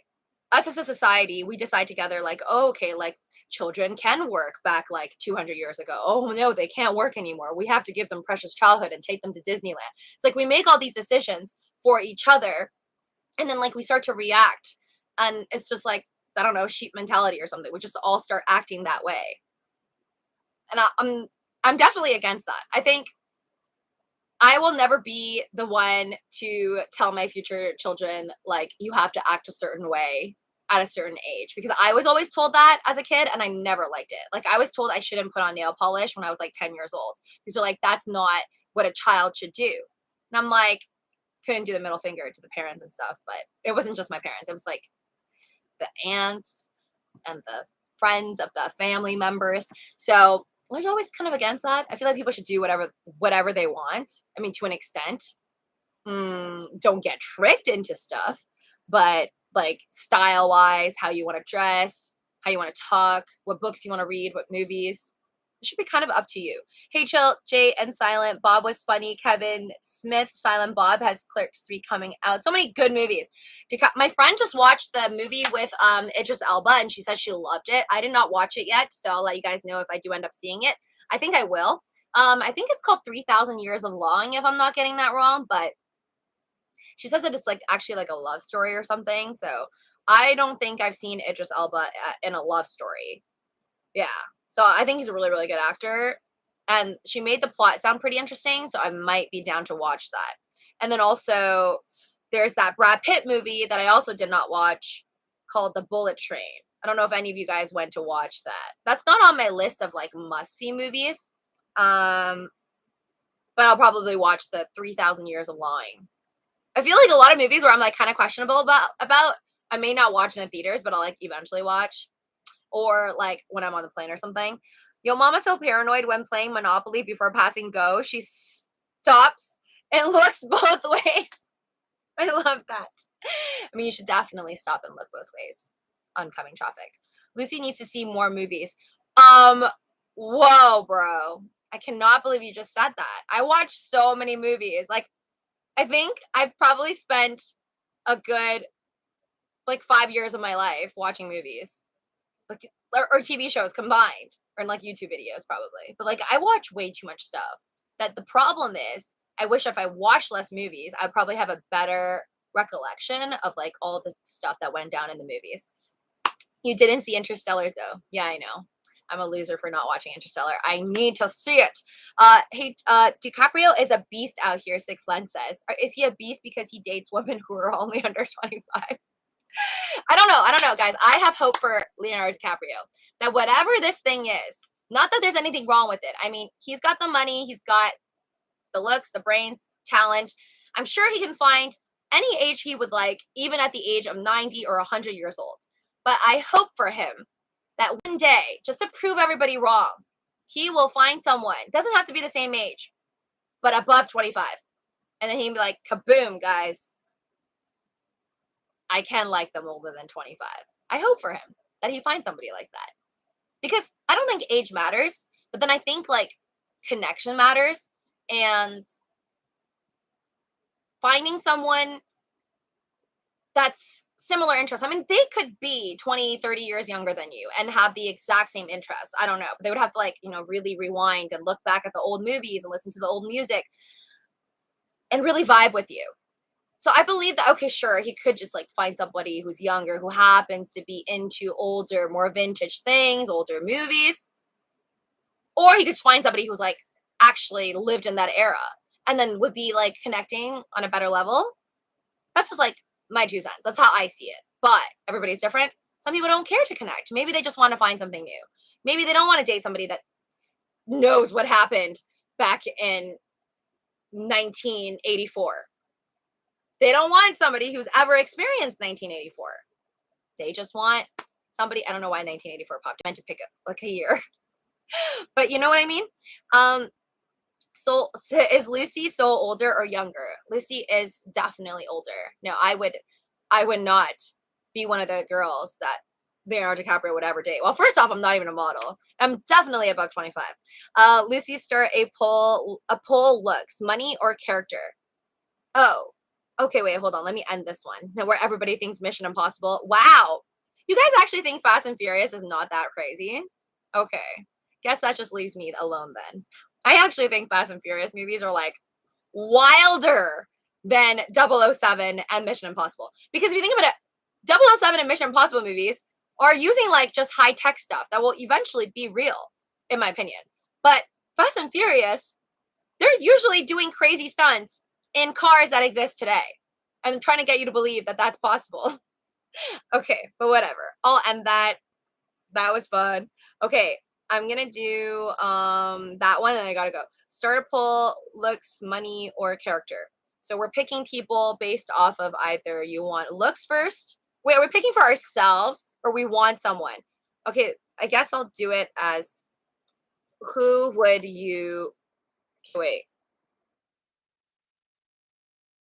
us as a society, we decide together, like, oh, okay, like children can work back like 200 years ago. Oh, no, they can't work anymore. We have to give them precious childhood and take them to Disneyland. It's like we make all these decisions for each other. And then like we start to react. And it's just like, I don't know, sheep mentality or something. We just all start acting that way. And I'm definitely against that. I think I will never be the one to tell my future children, like, you have to act a certain way at a certain age, because I was always told that as a kid and I never liked it. Like, I was told I shouldn't put on nail polish when I was like 10 years old. Because they're like, that's not what a child should do. And I'm like, couldn't do the middle finger to the parents and stuff, but it wasn't just my parents. It was like the aunts and the friends of the family members. So I was always kind of against that. I feel like people should do whatever they want. I mean, to an extent. Don't get tricked into stuff, but like style wise, how you want to dress, how you want to talk, what books you want to read, what movies. It should be kind of up to you. Hey, Chill, Jay, and Silent Bob was funny. Kevin Smith, Silent Bob has Clerks 3 coming out. So many good movies. My friend just watched the movie with Idris Elba, and she said she loved it. I did not watch it yet, so I'll let you guys know if I do end up seeing it. I think I will. I think it's called 3,000 Years of Longing, if I'm not getting that wrong, but she says that it's like actually like a love story or something. So I don't think I've seen Idris Elba in a love story. Yeah. So I think he's a really, really good actor. And she made the plot sound pretty interesting. So I might be down to watch that. And then also there's that Brad Pitt movie that I also did not watch called The Bullet Train. I don't know if any of you guys went to watch that. That's not on my list of like must-see movies. But I'll probably watch the 3,000 Years of Longing. I feel like a lot of movies where I'm like kind of questionable about I may not watch in the theaters, but I'll like eventually watch, or like when I'm on the plane or something. Yo, mama's so paranoid when playing Monopoly before passing go. She stops and looks both ways. I love that. I mean, you should definitely stop and look both ways. Oncoming traffic. Lucy needs to see more movies. Whoa, bro. I cannot believe you just said that. I watch so many movies. Like, I think I've probably spent a good like 5 years of my life watching movies, like or TV shows combined, or in like YouTube videos probably. But like I watch way too much stuff. That the problem is, I wish if I watched less movies, I'd probably have a better recollection of like all the stuff that went down in the movies. You didn't see Interstellar though. Yeah, I know. I'm a loser for not watching Interstellar. I need to see it. Hey, DiCaprio is a beast out here, Six Lens says. Is he a beast because he dates women who are only under 25? I don't know. I don't know, guys. I have hope for Leonardo DiCaprio. That whatever this thing is, not that there's anything wrong with it. I mean, he's got the money, he's got the looks, the brains, talent. I'm sure he can find any age he would like, even at the age of 90 or 100 years old. But I hope for him that one day, just to prove everybody wrong, he will find someone, doesn't have to be the same age, but above 25. And then he'd be like, kaboom, guys. I can like them older than 25. I hope for him that he finds somebody like that. Because I don't think age matters, but then I think like connection matters, and finding someone that's similar interests. I mean, they could be 20, 30 years younger than you and have the exact same interests. I don't know. But they would have to like, really rewind and look back at the old movies and listen to the old music and really vibe with you. So I believe that, okay, sure, he could just like find somebody who's younger, who happens to be into older, more vintage things, older movies. Or he could find somebody who's like actually lived in that era and then would be like connecting on a better level. That's just like my 2 cents. That's how I see it. But everybody's different. Some people don't care to connect. Maybe they just want to find something new. Maybe they don't want to date somebody that knows what happened back in 1984. They don't want somebody who's ever experienced 1984. They just want somebody, I don't know why 1984 popped. I meant to pick up like a year. But you know what I mean? So is Lucy so older or younger? Lucy is definitely older. No, I would not be one of the girls that Leonardo DiCaprio would ever date. Well, first off, I'm not even a model. I'm definitely above 25. Lucy, start a poll looks, money or character. Oh, okay, wait, hold on. Let me end this one. Now, where everybody thinks Mission Impossible. Wow. You guys actually think Fast and Furious is not that crazy? Okay. Guess that just leaves me alone then. I actually think Fast and Furious movies are like wilder than 007 and Mission Impossible. Because if you think about it, 007 and Mission Impossible movies are using like just high tech stuff that will eventually be real, in my opinion. But Fast and Furious, they're usually doing crazy stunts in cars that exist today and trying to get you to believe that that's possible. Okay, but whatever. I'll end that. That was fun. Okay, I'm gonna do that one and I gotta go. Start a poll, looks, money, or character. So we're picking people based off of either you want looks first. Wait, are we picking for ourselves or we want someone? Okay, I guess I'll do it as who would you wait,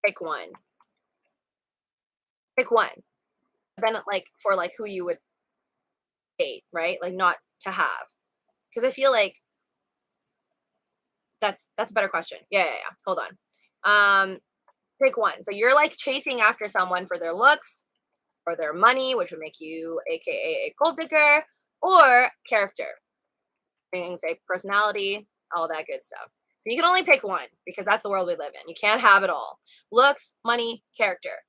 pick one. Pick one. Then like for like who you would date, right? Like not to have. Because I feel like that's a better question. Yeah. Hold on. Pick one. So you're like chasing after someone for their looks or their money, which would make you AKA a gold digger, or character. Things say personality, all that good stuff. So you can only pick one because that's the world we live in. You can't have it all. Looks, money, character.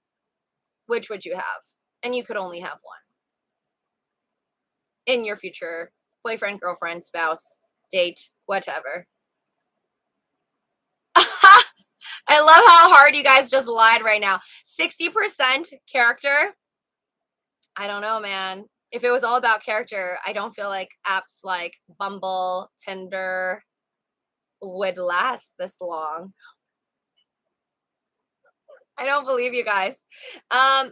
Which would you have? And you could only have one in your future boyfriend, girlfriend, spouse, date, whatever. I love how hard you guys just lied right now. 60% character. I don't know, man. If it was all about character, I don't feel like apps like Bumble, Tinder would last this long. I don't believe you guys. I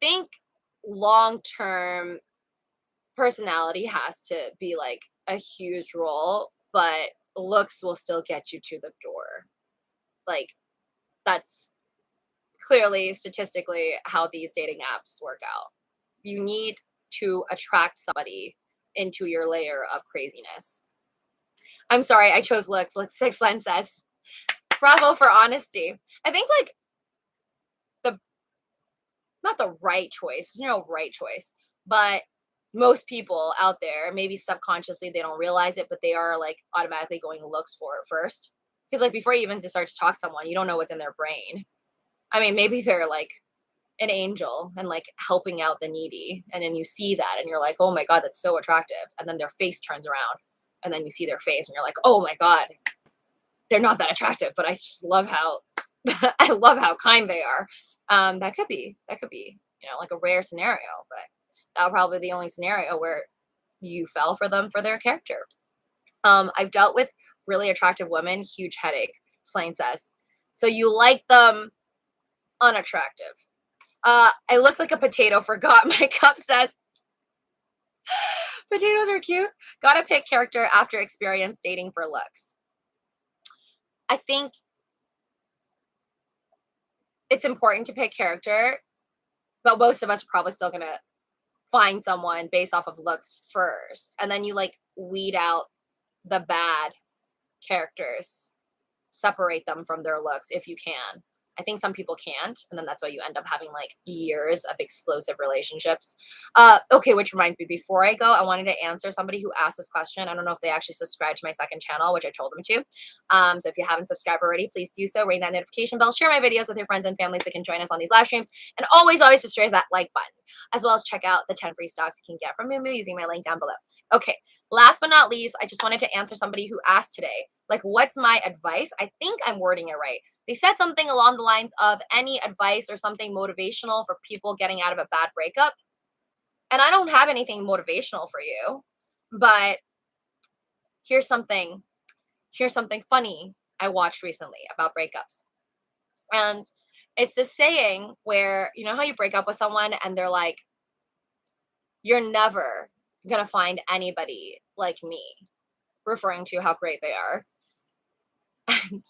think long term personality has to be like a huge role, but looks will still get you to the door. Like that's clearly statistically how these dating apps work out. You need to attract somebody into your layer of craziness. I'm sorry, I chose looks. Looks 6 line says. Bravo for honesty. I think like the not the right choice. There's no right choice, but most people out there, maybe subconsciously they don't realize it, but they are like automatically going looks for it first. Because like before you even start to talk to someone, you don't know what's in their brain. I mean, maybe they're like an angel and like helping out the needy. And then you see that and you're like, oh my God, that's so attractive. And then their face turns around and then you see their face and you're like, oh my God, they're not that attractive, but I just love how I love how kind they are. That could be, like a rare scenario, but that'll probably be the only scenario where you fell for them for their character. I've dealt with really attractive women, huge headache, Slane says. So you like them unattractive. I look like a potato, forgot my cup says. Potatoes are cute. Gotta pick character after experience dating for looks. I think it's important to pick character, but most of us are probably still gonna find someone based off of looks first. And then you like weed out the bad characters, separate them from their looks if you can. I think some people can't, and then that's why you end up having like years of explosive relationships. Okay, which reminds me, before I go, I wanted to answer somebody who asked this question. I don't know if they actually subscribed to my second channel, which I told them to. So if you haven't subscribed already, please do so. Ring that notification bell, share my videos with your friends and families that can join us on these live streams, and always destroy that like button, as well as check out the 10 free stocks you can get from MOOMOO using my link down below. Okay, last but not least, I just wanted to answer somebody who asked today, like, what's my advice? I think I'm wording it right. They said something along the lines of any advice or something motivational for people getting out of a bad breakup. And I don't have anything motivational for you, but here's something funny I watched recently about breakups. And it's this saying where, you know how you break up with someone and they're like, you're never going to find anybody like me, referring to how great they are. And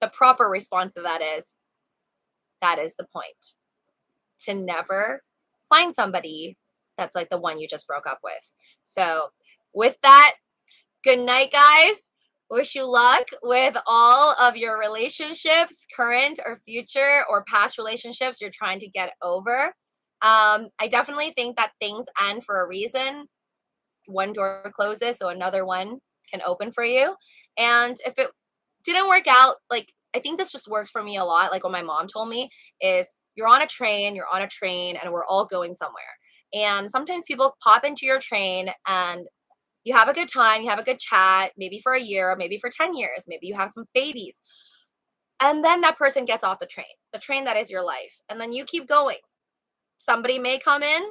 the proper response to that is the point. To never find somebody that's like the one you just broke up with. So, with that, good night, guys. Wish you luck with all of your relationships, current or future or past relationships you're trying to get over. I definitely think that things end for a reason. One door closes, so another one can open for you. And if it didn't work out, like, I think this just works for me a lot. Like what my mom told me is you're on a train, and we're all going somewhere. And sometimes people pop into your train and you have a good time, you have a good chat, maybe for a year, maybe for 10 years, maybe you have some babies. And then that person gets off the train that is your life. And then you keep going. Somebody may come in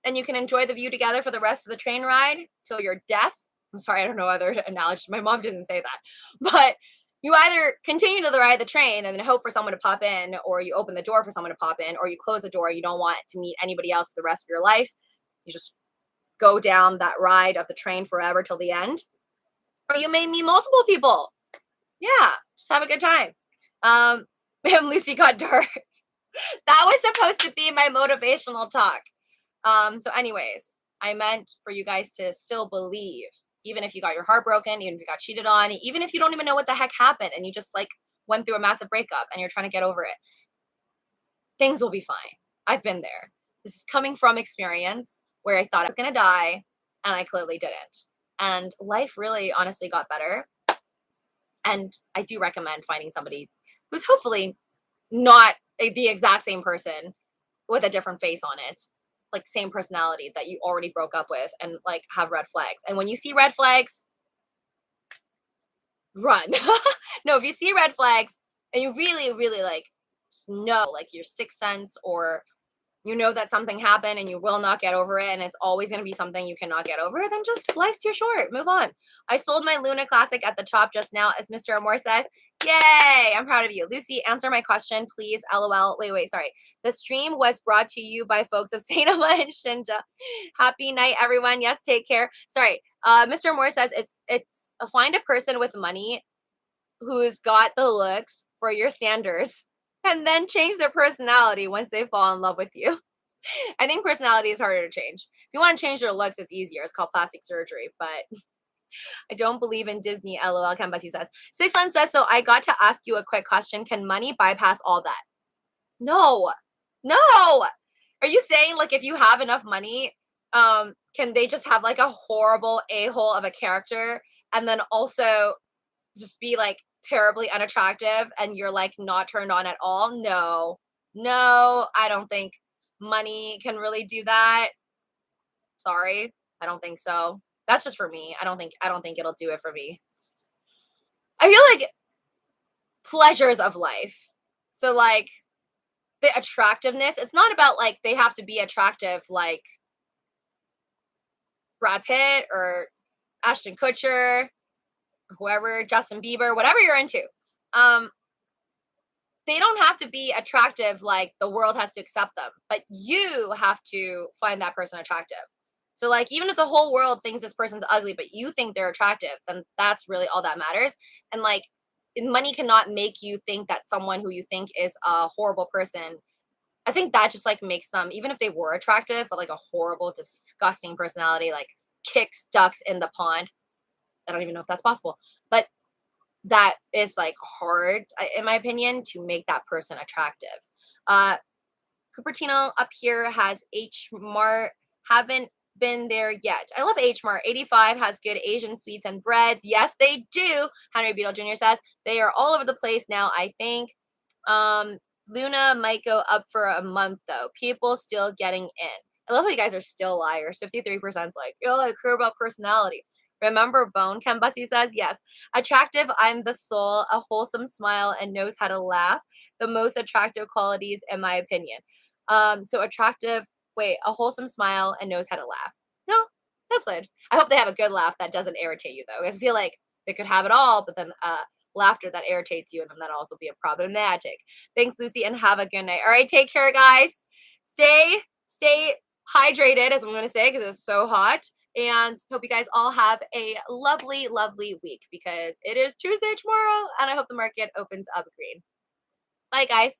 and you can enjoy the view together for the rest of the train ride till your death. I'm sorry, I don't know other analogy. My mom didn't say that. But you either continue to ride the train and then hope for someone to pop in, or you open the door for someone to pop in, or you close the door. You don't want to meet anybody else for the rest of your life. You just go down that ride of the train forever till the end. Or you may meet multiple people. Yeah, just have a good time. And Lucy got dark. That was supposed to be my motivational talk. So anyways, I meant for you guys to still believe, even if you got your heart broken, even if you got cheated on, even if you don't even know what the heck happened and you just like went through a massive breakup and you're trying to get over it, things will be fine. I've been there. This is coming from experience where I thought I was going to die and I clearly didn't. And life really honestly got better. And I do recommend finding somebody who's hopefully not the exact same person with a different face on it, like same personality that you already broke up with, and like have red flags. And when you see red flags, run. No, if you see red flags and you really, really like know, like your sixth sense, or you know that something happened and you will not get over it and it's always going to be something you cannot get over, then just life's too short. Move on. I sold my Luna Classic at the top just now, as Mr. Amor says. Yay! I'm proud of you. Lucy, answer my question, please. LOL. Wait, sorry. The stream was brought to you by folks of Saint Ama and Shinja. Happy night, everyone. Yes, take care. Sorry. Mr. Amor says it's find a person with money who's got the looks for your standards, and then change their personality once they fall in love with you. I think personality is harder to change. If you want to change your looks, it's easier. It's called plastic surgery, but I don't believe in Disney. LOL, Kambasi says. Sixland says, so I got to ask you a quick question. Can money bypass all that? No. Are you saying like if you have enough money, can they just have like a horrible a-hole of a character and then also just be like terribly unattractive and you're like not turned on at all? No, I don't think money can really do that. Sorry, I don't think so. That's just for me. I don't think it'll do it for me. I feel like pleasures of life. So like the attractiveness, it's not about like they have to be attractive like Brad Pitt or Ashton Kutcher, whoever, Justin Bieber, whatever you're into. They don't have to be attractive like the world has to accept them, but you have to find that person attractive. So like even if the whole world thinks this person's ugly, but you think they're attractive, then that's really all that matters. And like money cannot make you think that someone who you think is a horrible person. I think that just like makes them, even if they were attractive, but like a horrible, disgusting personality, like kicks ducks in the pond. I don't even know if that's possible, but that is like hard, in my opinion, to make that person attractive. Cupertino up here has H Mart. Haven't been there yet. I love H Mart. 85 has good Asian sweets and breads. Yes, they do. Henry Beadle Jr. says they are all over the place now, I think. Luna might go up for a month though. People still getting in. I love how you guys are still liars. 53% is like, yo, I care about personality. Remember Bone? Kambasi says, yes. Attractive, I'm the soul, a wholesome smile, and knows how to laugh. The most attractive qualities, in my opinion. So attractive, a wholesome smile and knows how to laugh. No, that's good. I hope they have a good laugh that doesn't irritate you, though. Because I feel like they could have it all, but then laughter that irritates you, and then that'll also be a problematic. Thanks, Lucy, and have a good night. All right, take care, guys. Stay hydrated, as I'm going to say, because it's so hot. And hope you guys all have a lovely, lovely week because it is Tuesday tomorrow, and I hope the market opens up green. Bye, guys.